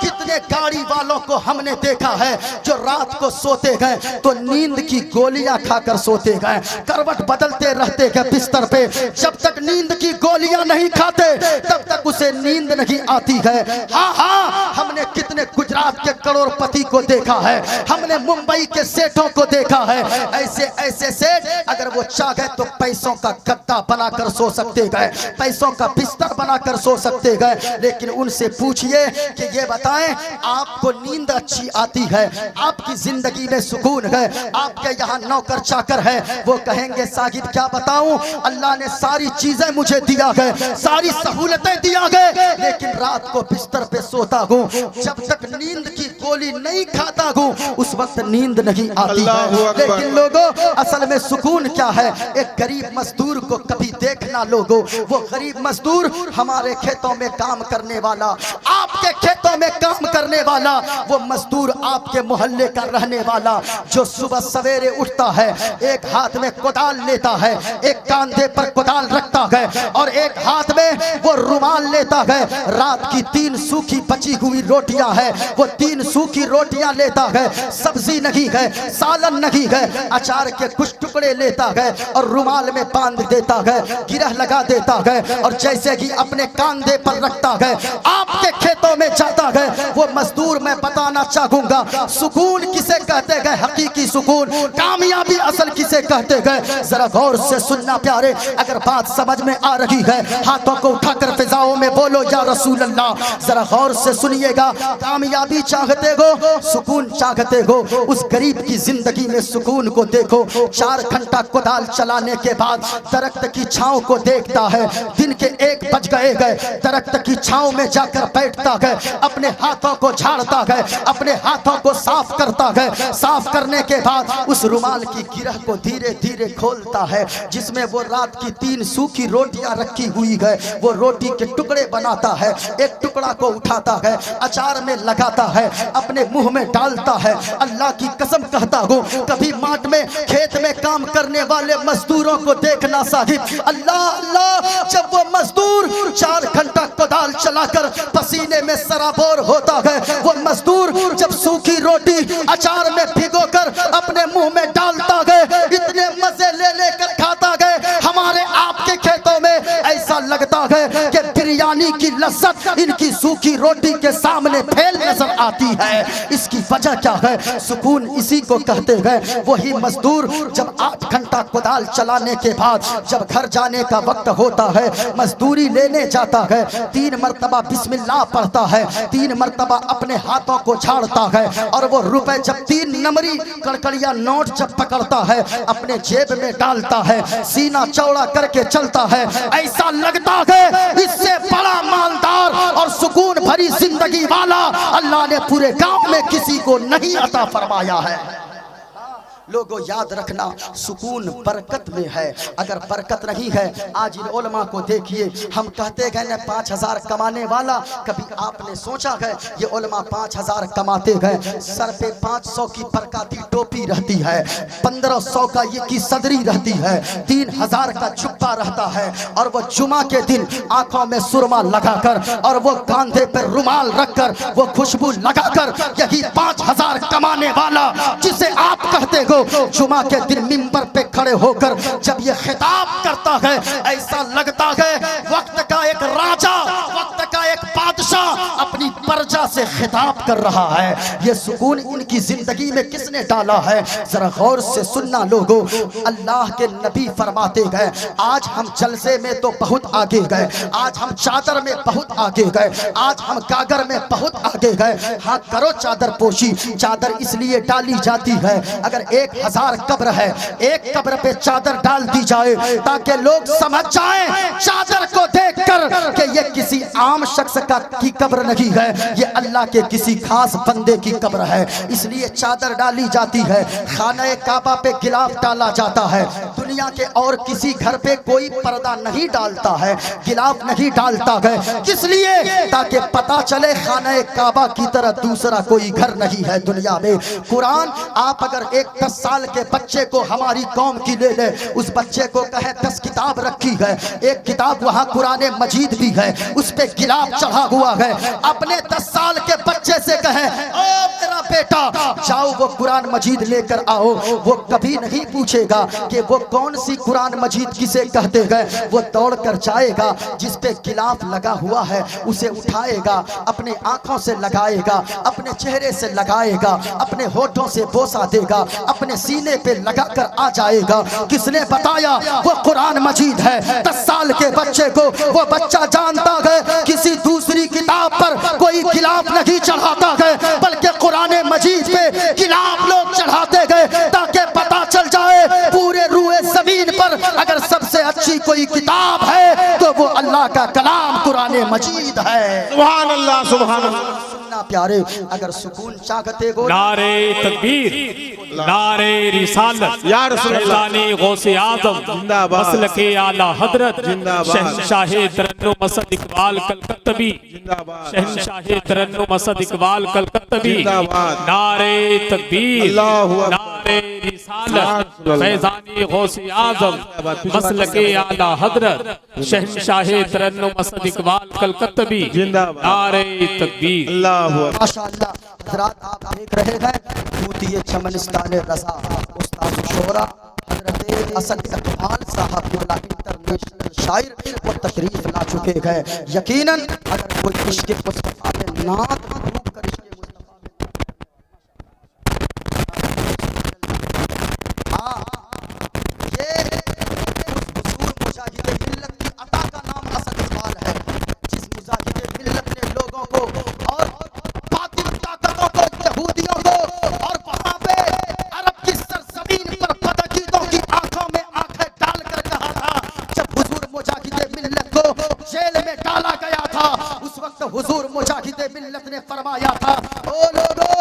कितने गाड़ी वालों को हमने देखा है जो रात को सोते गए तो नींद की गोलियां खाकर सोते गए, करवट बदलते रहते गए बिस्तर पे। जब तक नींद की गोलियां नहीं खाते तब तक उसे नींद नहीं आती है। हाँ हाँ, हमने कितने गुजरात के करोड़पति को देखा है, हमने मुंबई के सेठों को देखा है। ऐसे ऐसे सेठ अगर वो चाहे तो पैसों का गद्दा बनाकर सो सकते गए, पैसों का बिस्तर बनाकर सो सकते गए। लेकिन उनसे पूछिए कि ये बताएं आपको नींद अच्छी आती है, आपकी जिंदगी में सुकून है, आपके यहाँ नौकर चाकर है, वो कहेंगे साहिब क्या बताऊं, अल्लाह ने सारी चीजें मुझे दिया है, सारी सहूलतें दिया है, लेकिन रात को बिस्तर पे सोता हूँ, जब तक नींद की गोली नहीं खाता हूँ उस वक्त नींद नहीं आती है। लेकिन लोगों, असल में सुकून क्या है? एक गरीब मजदूर को कभी देखना लोगों, वो गरीब मजदूर हमारे खेतों में काम करने वाला, आपके खेतों में काम करने वाला, वो मजदूर आपके मोहल्ले का रहने वाला, जो सुबह सवेरे उठता है, एक हाथ में कुदाल लेता है, एक कांधे पर कुदाल रखता है और एक हाथ में वो रुमाल लेता है। रात की 3 सूखी बची हुई रोटियां है, वो 3 सूखी रोटियां लेता है, सब्जी नहीं है, सालन नहीं है, अचार के कुछ टुकड़े लेता है और रुमाल में बांध देता है, गिरह लगा देता है और जैसे कि अपने कांधे पर रखता है आपके खेतों में जाता है। वो मजदूर, मैं बताना चाहूंगा सुकून किसे कहते गए, हकीकी सुकून, कामयाबी असल किसे कहते गए, जरा गौर से सुनना प्यारे। अगर बात समझ में आ रही है हाथों को उठाकर फिजाओं में बोलो या रसूल अल्लाह। जरा गौर से सुनिएगा, कामयाबी चाहते हो, सुकून चाहते हो, उस गरीब की जिंदगी में सुकून को देखो। 4 घंटा कुदाल चलाने के बाद दरख्त की छांव को देखता है, दिन के 1 बज गए दरख्त की छांव में जाकर बैठता है, अपने हाथों को झाड़ता है, अपने हाथों को साफ करता है, साफ करने के बाद उस रुमाल की गिरह को धीरे धीरे खोलता है जिसमें वो रात की 3 सूखी रोटियां रखी हुई है, वो रोटी के टुकड़े बनाता है, एक टुकड़ा को उठाता है, अचार में लगाता है, अपने मुंह में डालता है। अल्लाह की कसम कहता हूँ, कभी माठ में खेत में काम करने वाले मजदूरों को देखना साहिब, अल्लाह अल्लाह, जब वो मजदूर 4 घंटा कुदाल चलाकर पसीने में सराबोर होता है, वो मजदूर जब सूखी रोटी अचार में भिगोकर अपने मुंह में डालता है, इतने मजे ले लेकर खाता है। हमारे आपके खेतों में ऐसा लगता है कि बिरयानी की लज्जत इनकी सूखी रोटी के सामने फेल नजर आती है। इसकी वजह क्या है? सुकून इसी को कहते हैं। वही मजदूर जब 8 घंटा कुदाल चलाने के बाद जब घर जाने का वक्त होता है, मजदूरी लेने जाता है, 3 मरतबा बिस्मिल्लाह पढ़ता है, 3 मरतबा अपने हाथों को झाड़ता है और वो रुपए जब 3 नंबरी कड़कड़िया नोट जब पकड़ता है अपने जेब में डालता है, सीना चौड़ा करके चलता है, ऐसा लगता है इससे बड़ा मालदार और सुकून भरी जिंदगी वाला अल्लाह ने पूरे गांव में किसी को नहीं अता फरमाया है। लोगों याद रखना, सुकून बरकत में है। अगर बरकत नहीं है, आज इन उलमा को देखिए, हम कहते गए ना 5000 कमाने वाला, कभी आपने सोचा है ये उलमा 5000 कमाते गए, सर पे 500 की बरकाती टोपी रहती है, 1500 का ये की सदरी रहती है, 3000 का जुब्बा रहता है और वो जुमा के दिन आंखों में सुरमा लगाकर और वो कांधे पर रुमाल रखकर वो खुशबू लगाकर, यही 5000 कमाने वाला जिसे आप कहते हो, जुमा के दिन मिंबर पे खड़े होकर जब ये खिताब करता है, ऐसा लगता है वक्त का एक राजा, वक्त का एक बादशाह अपनी प्रजा से खिताब कर रहा है। ये सुकून इनकी जिंदगी में किसने डाला है? जरा गौर से सुनना लोगों, अल्लाह के नबी फरमाते गए, आज हम जलसे में तो बहुत आगे गए, आज हम चादर में बहुत आगे गए, आज हम गागर में बहुत आगे गए। हाँ करो चादर पोशी, चादर इसलिए डाली जाती है अगर 1000 कब्र है, एक कब्र पे चादर डाल दी जाए ताकि लोग समझ जाएं चादर को देखकर कि ये किसी आम शख्स का की कब्र नहीं है, ये अल्लाह के किसी खास बंदे की कब्र है। इसलिए चादर डाली जाती है, खाने काबा पे गिलाफ डाला जाता है। दुनिया के और किसी घर पे कोई पर्दा नहीं डालता है, गिलाफ नहीं डालता है। किस लिए? ताकि पता चले खाने काबा की तरह दूसरा कोई घर नहीं है दुनिया में। कुरान आप अगर एक 10 साल के बच्चे को हमारी कौम की ले ले, उस बच्चे को कहे 10 किताब रखी है, एक किताब वहाँ कुरान मजीद भी है, उस पे गिलाफ चढ़ा हुआ है। अपने 10 साल के बच्चे से कहे ओ मेरा बेटा जाओ वो कुरान मजीद लेकर आओ, वो कभी नहीं पूछेगा कि वो कौन सी कुरान मजीद किसे कहते हैं। वो दौड़ कर जाएगा, जिस पे गिलाफ लगा हुआ है उसे उठाएगा, अपने आंखों से लगाएगा, अपने चेहरे से लगाएगा, अपने होठों से बोसा देगा, अपने सीने पे लगा कर आ जाएगा। किसने बताया? वो कुरान मजीद है। 10 साल के बच्चे को वो बच्चा जानता है किसी दूसरी किताब पर कोई गिलाफ नहीं चढ़ाता है, बल्कि कुरान मजीद पे गिलाफ लोग चढ़ाते गए ताकि पता चल जाए पूरे रूए जमीन पर अगर सबसे अच्छी कोई किताब है तो वो अल्लाह का कलाम कुरान मजीद है। सुभान अल्लाह, सुभान अल्लाह। सुनना प्यारे, अगर सुकून चाहते हो नारे तकबीर, नारे रिसालत, या रसूल अल्लाह, फैज़ाने गौसे आज़म, जिंदाबाद, मसलके आला हजरत, जिंदाबाद, शहंशाहे तरन्नुम मसद इकबाल कलकत्तबी, जिंदाबाद, शहंशाहे तरन्नुम मसद इकबाल कलकत्तबी, जिंदाबाद, नारे तकबीर, अल्लाहु अकबर, नारे रिसालत, फैज़ाने गौसे आज़म, मसलके आला हजरत, शहंशाहे तरन्नुम मसद इकबाल कलकत्तबी, जिंदाबाद, नारे तकबीर। अल्लाहु अकबर। माशाअल्लाह हज़रात, आप देख रहे हैं खूतिए चमनिस्तान रज़ा उस्ताद शोरा हज़रत असद इकबाल साहब वाला इंटरनेशनल शायर वो तशरीफ ला चुके हैं। यकीनन अगर कोई इश्क़ मुस्तफ़ा में नात डूब कर इश्क़ मुस्तफ़ा में, हाँ ये हुज़ूर मुजाहिद मिल्लत की अता का नाम असद इकबाल है, जिस मुजाहिद मिल्लत ने लोगों को और बातिल ताकतों को, यहूदियों को और वहां पे अरब की सरजमीन पर बदअकीदों की आंखों में आंखें डालकर कहा था, जब हुजूर मुजाहिद मिल्लत को जेल में डाला गया था उस वक्त हुजूर मुजाहिद मिल्लत ने फरमाया था, ओ लोगों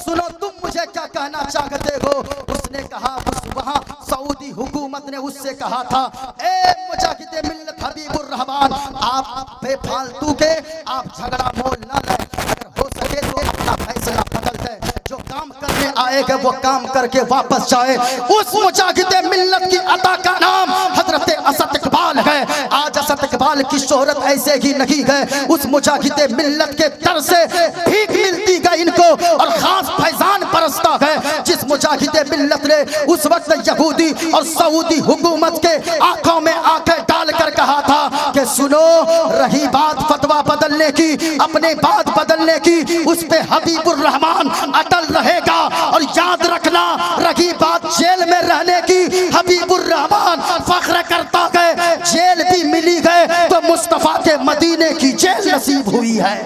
सुनो तुम मुझे क्या कहना चाहते हो। उसने कहा, वहां सऊदी हुकूमत ने उससे कहा था, ए मुजाहिद मिल्लत हबीबुर रहमान, आप बेफालतू के आप झगड़ा मोल न लें, अगर हो सके तो अपना फैसला बदल दें, जो काम करने आएगा वो काम करके वापस जाए। उस मुजाहिद मिल्लत की अता का नाम हजरत असद इकबाल है। आज असद इकबाल की शोहरत ऐसे ही नहीं है, उस मुजाहिद मिल्लत के दर से भीख मिलती है इनको और खास फैजान बरसता है। जिस मुजाहिद मिल्लत ने उस वक्त यहूदी और सऊदी हुकूमत के आंखों में आंखें डालकर कहा था कि सुनो, रही बात फतवा बदलने की, अपने बात बदलने की, उस पे हबीबुर रहमान अटल रहेगा। और याद रखना, रही बात जेल में रहने की, हबीबुर रहमान फख्र करता है जेल भी मिली है तो मुस्तफा के मदीने की जेल नसीब हुई है।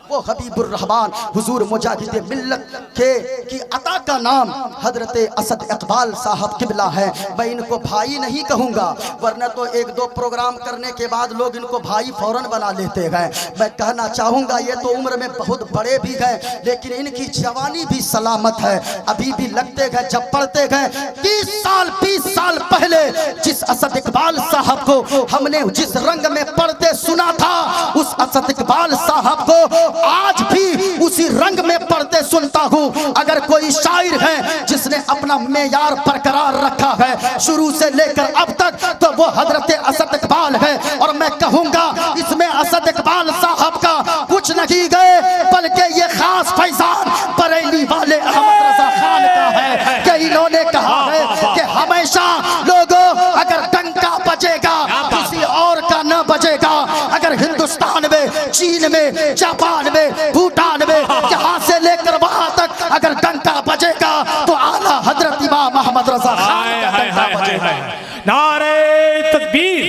वो हबीबुर रहमान हुजूर मुजाहिद मिल्लत के की अता का नाम हजरत असद इकबाल साहब किबला है। मैं इनको भाई नहीं कहूँगा, वरना तो 1-2 प्रोग्राम करने के बाद लोग इनको भाई फौरन बना लेते हैं। मैं कहना चाहूँगा ये तो उम्र में बहुत बड़े भी हैं, लेकिन इनकी जवानी भी सलामत है, अभी भी लगते हैं जब पढ़ते हैं। 20 साल पहले जिस असद इकबाल साहब को हमने जिस रंग में पढ़ते सुना था, उस असद इकबाल साहब को आज भी उसी रंग में पढ़ते सुनता हूँ। अगर कोई शायर है जिसने अपना मेयार बरकरार रखा है शुरू से लेकर अब तक, तो वो हजरत असद इकबाल है। और मैं कहूँगा इसमें असद इकबाल साहब का कुछ नहीं गए, बल्कि ये खास फैजान बरेली वाले अहमद रजा खान का है कि इन्होंने कहा है कि हमेशा लोगों अगर डंका बजेगा किसी और का न बजेगा। अगर हिंदुस्तान में, चीन में, जापान में, भूटान में, यहाँ से लेकर वहां तक अगर डंका बजेगा तो आला हजरत इमाम अहमद रजा खान का डंका बजेगा। नारे तकबीर,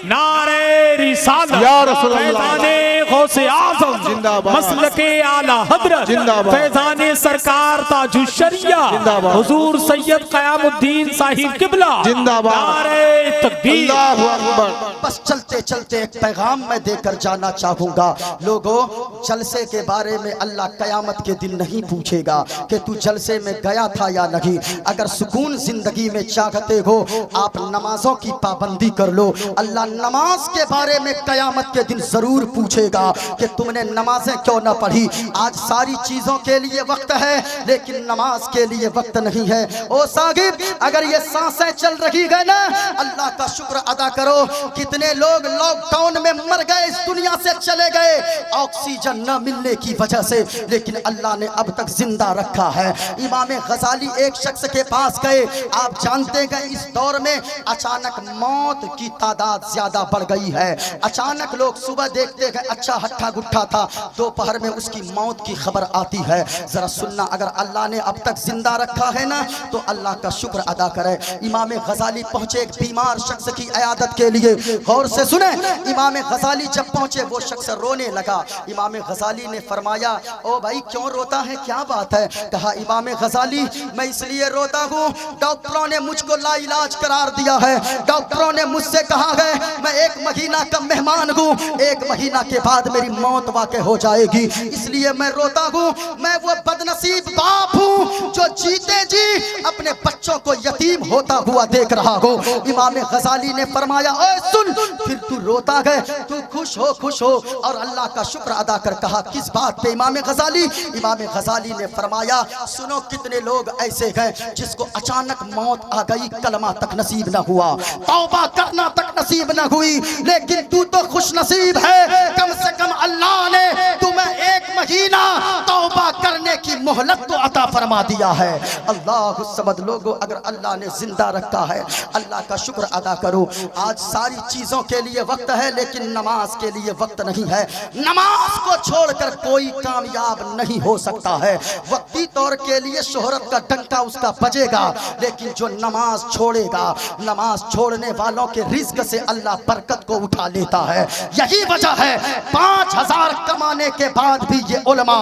नारे रिसालत, या रसूल अल्लाह, फैज़ाने गौसे आज़म, जिंदाबाद। मसलके आला हजरत जिंदाबाद। फैजाने सरकार ताजुश शरिया जिंदाबाद। हुजूर सैयद कयामुद्दीन साहिब किबला जिंदाबाद। नारे तकबीर। अल्लाहु अकबर। बस चलते चलते एक पैगाम मैं देकर जाना चाहूंगा। लोगों, जलसे के बारे में अल्लाह कयामत के दिन नहीं पूछेगा कि तू जलसे में गया था या नहीं। अगर सुकून जिंदगी में चाहते हो, आप नमाजों की पाबंदी कर लो। अल्लाह नमाज के बारे में कयामत के दिन जरूर पूछेगा कि तुमने नमाजें क्यों ना पढ़ी। आज सारी चीजों के लिए वक्त है, लेकिन नमाज के लिए वक्त नहीं है। ओ साहिब, अगर ये सांसें चल रही है ना, अल्लाह का शुक्र अदा करो। कितने लोग लॉकडाउन में मर गए, इस दुनिया से चले गए ऑक्सीजन न मिलने की वजह से, लेकिन अल्लाह ने अब तक जिंदा रखा है। इमाम गजाली एक शख्स के पास गए। आप जानते हैं इस दौर में अचानक मौत की तादाद ज्यादा बढ़ गई है। अचानक लोग सुबह देखते हैं अच्छा हट्ठा गुट्ठा था, दोपहर में उसकी मौत की खबर आती है। जरा सुनना, अगर अल्लाह ने अब तक जिंदा रखा है ना, तो अल्लाह का शुक्र अदा करे। इमाम गजाली पहुंचे एक बीमार शख्स की इयादत के लिए। गौर से सुने, इमाम गजाली जब पहुंचे वो शख्स रोने लगा। इमाम गजाली ने फरमाया, ओ भाई क्यों रोता है, क्या बात है? कहा, इमाम गजाली मैं इसलिए रोता हूँ, डॉक्टरों ने मुझको लाइलाज करार दिया है। डॉक्टरों ने मुझसे कहा है मैं 1 महीना का मेहमान हूँ, 1 महीना के बाद मेरी मौत वाक़ई हो जाएगी, इसलिए मैं रोता हूँ। मैं वो बदनसीब बाप हूँ जो जीते जी अपने बच्चों को यतीम होता हुआ देख रहा हो। इमाम गजाली ने फरमाया, ओए सुन, फिर तू रोता है, तू खुश हो, खुश हो। और अल्लाह का शुक्र अदा कर। कहा, किस बात पे इमाम गजाली? इमाम गजाली ने फरमाया, सुनो कितने लोग ऐसे हैं जिसको अचानक मौत आ गई, कलमा तक नसीब न हुआ, तौबा करना तक नसीब न हुई, लेकिन तू तो खुश नसीब है। कम से कम अल्लाह ने तुम्हें 1 महीना तौबा करने की मोहलत तो अता फरमा दिया है। अल्लाह समद। लोगों, अगर अल्लाह ने जिंदा रखा है, अल्लाह का शुक्र अदा करो। आज सारी चीजों के लिए वक्त है, लेकिन नमाज के लिए वक्त नहीं है। नमाज को छोड़कर कोई कामयाब नहीं हो सकता है। वक्ती तौर के लिए शोहरत का डंका उसका बजेगा, लेकिन जो नमाज छोड़ेगा, नमाज छोड़ने वालों के रिज्क से अल्लाह बरकत को उठा लेता है। यही वजह है 5000 कमाने के बाद भी ये उलमा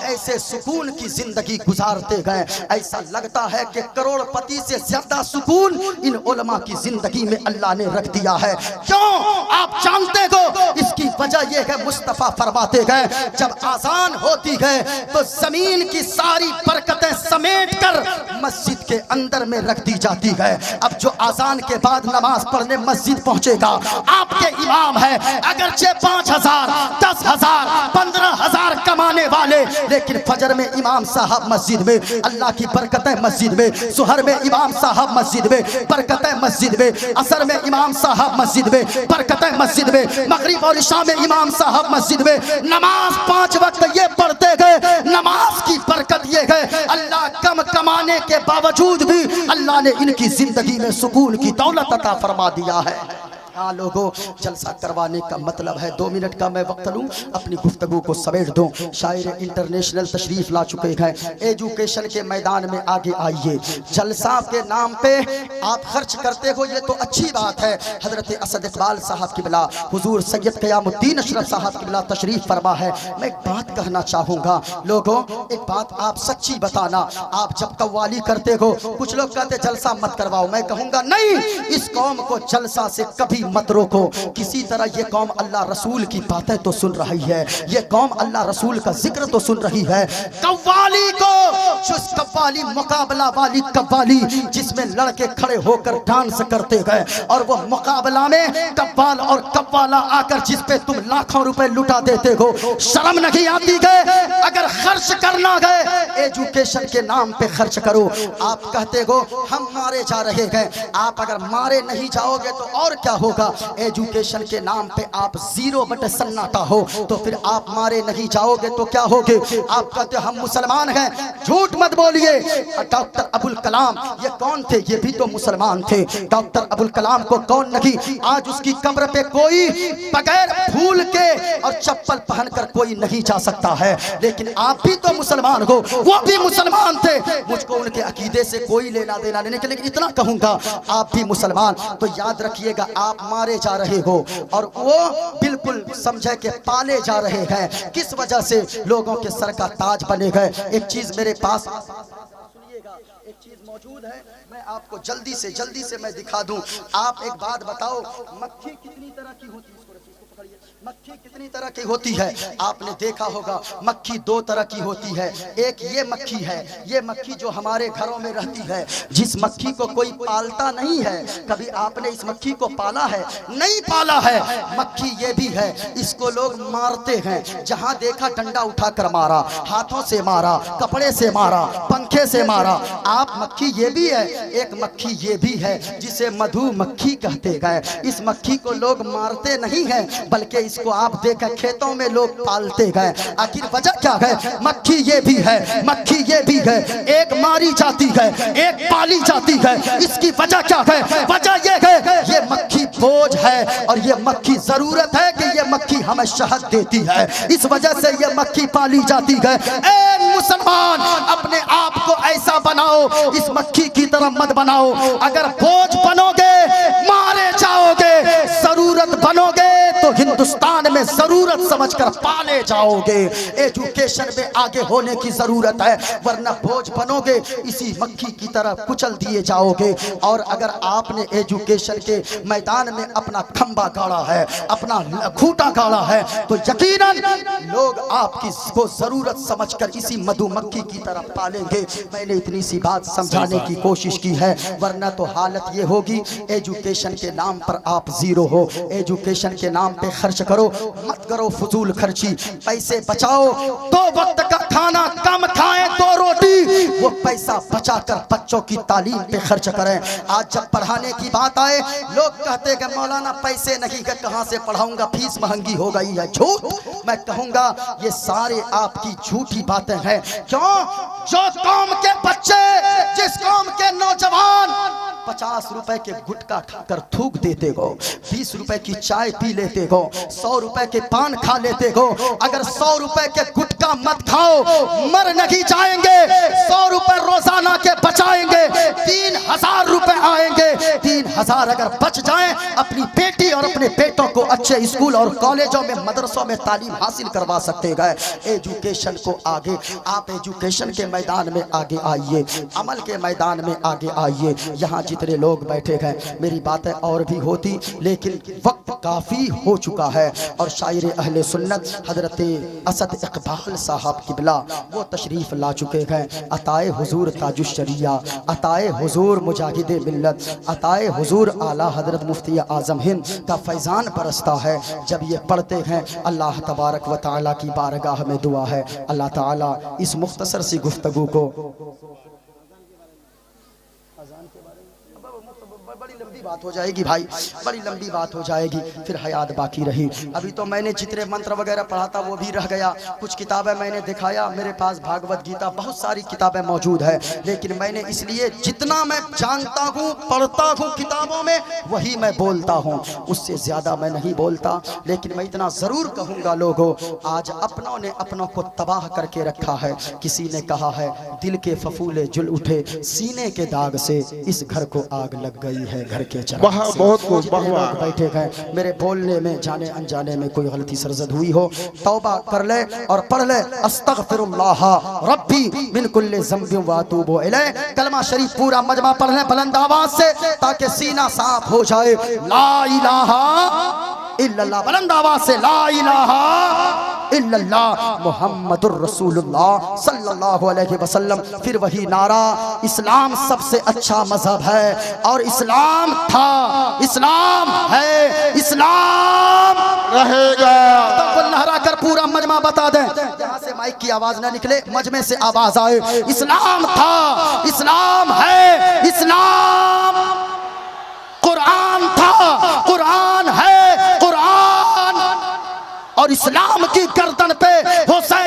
ऐसे सुकून की जिंदगी गुजारते गए। ऐसा लगता है कि करोड़पति से ज्यादा सुकून इन उलमा की जिंदगी में अल्लाह ने रख दिया है। क्यों? आप जानते हो इसकी वजह यह है, मुस्तफा फरमाते गए जब आजान होती है तो जमीन की सारी बरकतें समेट कर मस्जिद के अंदर में रख दी जाती है। अब जो आजान के बाद नमाज पढ़ने मस्जिद पहुंचेगा, आपके इमाम है, अगरचे 5000, 10,000, 15,000 कमाने वाले, लेकिन फजर में इमाम साहब मस्जिद में, अल्लाह की बरकतें मस्जिद में, सुहर में इमाम साहब मस्जिद में, बरकतें मस्जिद में, असर में इमाम साहब मस्जिद में, बरकतें मस्जिद में, मगरिब और इशा में इमाम साहब मस्जिद में। नमाज 5 वक्त ये पढ़ते गए, नमाज की बरकत ये है, अल्लाह कम कमाने के बावजूद भी अल्लाह ने इनकी जिंदगी में सुकून की दौलत अता फरमा दिया है। हाँ लोगों, जलसा करवाने का मतलब है 2 मिनट का मैं वक्त लूँ, अपनी गुफ्तगू को समेट दूँ। शायर इंटरनेशनल तशरीफ ला चुके हैं, एजुकेशन के मैदान में आगे आइए। जलसा के नाम पे आप खर्च करते हो, ये तो अच्छी बात है। हजरत असद इकबाल साहब किबला, हुजूर सैयद कयामुद्दीन अशरफ साहब किबला तशरीफ फरमा है। मैं एक बात कहना चाहूँगा लोगों, एक बात आप सच्ची बताना। आप जब कव्वाली करते हो, कुछ लोग कहते जलसा मत करवाओ, मैं कहूँगा नहीं, इस कौम को जलसा से कभी मत रोको। किसी तरह ये कौम अल्लाह रसूल की बातें तो सुन रही है, ये कौम अल्लाह रसूल का जिक्र तो सुन रही है। कव्वाली को, कव्वाली मुकाबला वाली कव्वाली जिसमें लड़के खड़े होकर डांस करते गए, और वो मुकाबला में कव्वाल और कव्वाला आकर जिस पे तुम लाखों रुपए लुटा देते हो, शर्म नहीं आती गए? अगर खर्च करना गए एजुकेशन के नाम पे खर्च करो। आप कहते हो हम मारे जा रहे हैं, आप अगर मारे नहीं जाओगे तो और क्या होगा? एजुकेशन के नाम पे आप 0 बटे सन्नाटा हो, तो फिर आप मारे नहीं जाओगे तो क्या होगे? आप कहते हम मुसलमान हैं, झूठ मत बोलिए। डॉक्टर अबुल कलाम ये कौन थे? ये भी तो मुसलमान थे। डॉक्टर अबुल कलाम को कौन नहीं, आज उसकी कब्र पे कोई बगैर फूल के और चप्पल पहनकर कोई नहीं जा सकता है, लेकिन आप भी तो मुसलमान हो, वो भी मुसलमान थे। मुझको उनके अकीदे से कोई लेना देना नहीं, लेकिन इतना कहूंगा आप भी मुसलमान। तो याद रखिएगा, आप मारे जा रहे हो और वो बिल्कुल समझे कि पाले जा रहे हैं। किस वजह से लोगों के सर का ताज बने गए। एक चीज मेरे पास सुनिएगा, एक चीज मौजूद है, मैं आपको जल्दी से मैं दिखा दूं। आप एक बात बताओ, मक्खी कितनी तरह की होती है? मक्खी कितनी तरह की होती है? आपने देखा होगा मक्खी दो तरह की होती है। एक ये मक्खी है, ये मक्खी जो हमारे घरों में रहती है, जिस मक्खी को कोई पालता नहीं है। कभी आपने इस मक्खी को पाला है? नहीं पाला है। मक्खी ये भी है, इसको लोग मारते हैं। जहां देखा डंडा उठाकर मारा, हाथों से मारा, कपड़े से मारा, पंखे से मारा। आप मक्खी ये भी है, एक मक्खी ये भी है जिसे मधुमक्खी कहते गए। इस मक्खी को लोग मारते नहीं हैं, बल्कि इसको आप देखा खेतों में लोग पालते गए। आखिर वजह क्या है? मक्खी ये भी है, मक्खी ये भी है। एक मारी जाती है, एक पाली जाती है। इसकी वजह क्या है? वजह ये है, ये मक्खी बोझ है और ये मक्खी जरूरत है कि ये मक्खी हमें शहद देती है। इस वजह से ये मक्खी पाली जाती है। ए मुसलमान, अपने आप को ऐसा बनाओ, इस मक्खी की तरह मत बनाओ। अगर बोझ बनोगे मारे जाओगे, जरूरत बनोगे तो हिंदुस्तान में जरूरत समझकर पाले जाओगे। एजुकेशन में आगे होने की जरूरत है, वरना बोझ बनोगे इसी मक्खी की तरह कुचल दिए जाओगे। और अगर आपने एजुकेशन के मैदान में अपना खंबा गाड़ा है, अपना खूंटा गाड़ा है, तो यकीनन लोग आपकी को जरूरत समझकर इसी मधुमक्खी की तरह पालेंगे। मैंने इतनी सी बात समझाने की कोशिश की है, वरना तो हालत ये होगी एजुकेशन के नाम पर आप जीरो हो। एजुकेशन के नाम पे खर्च करो, मत करो फजूल खर्ची। पैसे बचाओ, 2 वक्त का खाना कम खाएं, 2 रोटी, वो पैसा बचाकर बच्चों की तालीम पे खर्च करें। आज जब पढ़ाने की बात आए, लोग कहते कि मौलाना पैसे नहीं है, कहां से पढ़ाऊंगा, फीस महंगी हो गई है। झूठ। मैं कहूंगा ये सारे आपकी झूठी बातें हैं। क्यों? जो कौम के बच्चे, जिस कौम के नौजवान 50 रुपए के गुटखा खाकर थूक देते हो, 20 रुपए की चाय पी लेते हो, 100 रुपए के पान खा लेते हो। अगर 100 रुपए के गुटखा मत खाओ, मर नहीं जाएंगे। 100 रुपए रोजाना के बचाएंगे, 3000 रुपए आएंगे। 3000 अगर बच जाएं, अपनी बेटी और अपने बेटों को अच्छे स्कूल और कॉलेजों में, मदरसों में तालीम हासिल करवा सकते गए। एजुकेशन को आगे, आप एजुकेशन के मैदान में आगे आइए, अमल के मैदान में आगे आइए। यहाँ जितने लोग बैठे हैं, मेरी बातें और भी होती, लेकिन वक्त काफ़ी हो चुका है। और शायर अहले सुन्नत हजरत असद इकबाल साहब किबला वो तशरीफ़ ला चुके हैं। अताए हुजूर ताजुश्शरिया, अताए हुजूर मुजाहिदे मिल्लत, अताए हुजूर आला हजरत मुफ्ती आज़म हिंद का फैज़ान बरसता है जब ये पढ़ते हैं। अल्लाह तबारक व तआला की बारगाह में दुआ है, अल्लाह ताला इस मुख्तसर सी गुफ्तगू को, बड़ी लंबी बात हो जाएगी भाई, बड़ी लंबी बात हो जाएगी, फिर हयात बाकी रही। अभी तो मैंने जितने मंत्र वगैरह पढ़ा था वो भी रह गया। कुछ किताबें मैंने दिखाया, मेरे पास भागवत गीता, बहुत सारी किताबें मौजूद है, लेकिन मैंने इसलिए जितना मैं जानता हूँ, पढ़ता हूँ किताबों में, वही मैं बोलता हूँ, उससे ज़्यादा मैं नहीं बोलता। लेकिन मैं इतना ज़रूर कहूँगा, लोगों, आज अपनों ने अपनों को तबाह करके रखा है। किसी ने कहा है दिल के फफूले जुल उठे, सीने के दाग से इस घर को आग लग गई है, घर के चराग से। बहुत खूब, जितने लोग बैठे हैं, मेरे बोलने में जाने अनजाने में कोई गलती सरजद हुई हो, तौबा कर ले और पढ़ ले अस्तगफिरुल्लाह रब्बी मिन कुल्ली ज़ंबिन व अतूबु इलैह। कलमा शरीफ पूरा मजमा पढ़ ले बुलंद आवाज से, ताकि सीना साफ हो जाए। ला इलाहा इल्लल्लाह, बुलंद आवाज से ला इलाहा इल्लल्लाह मुहम्मदुर रसूलुल्लाह सल्लल्लाहु अलैहि वसल्लम। फिर वही नारा, इस्लाम सबसे अच्छा मजहब है और इस्लाम था, इस्लाम है, इस्लाम रहेगा। तो लहरा कर पूरा मजमा बता दें, जहां से माइक की आवाज ना निकले, मजमे से आवाज आए। इस्लाम था, इस्लाम है, इस्लाम कुरान था, कुरान है, कुरान। और इस्लाम की गर्दन पे हुसैन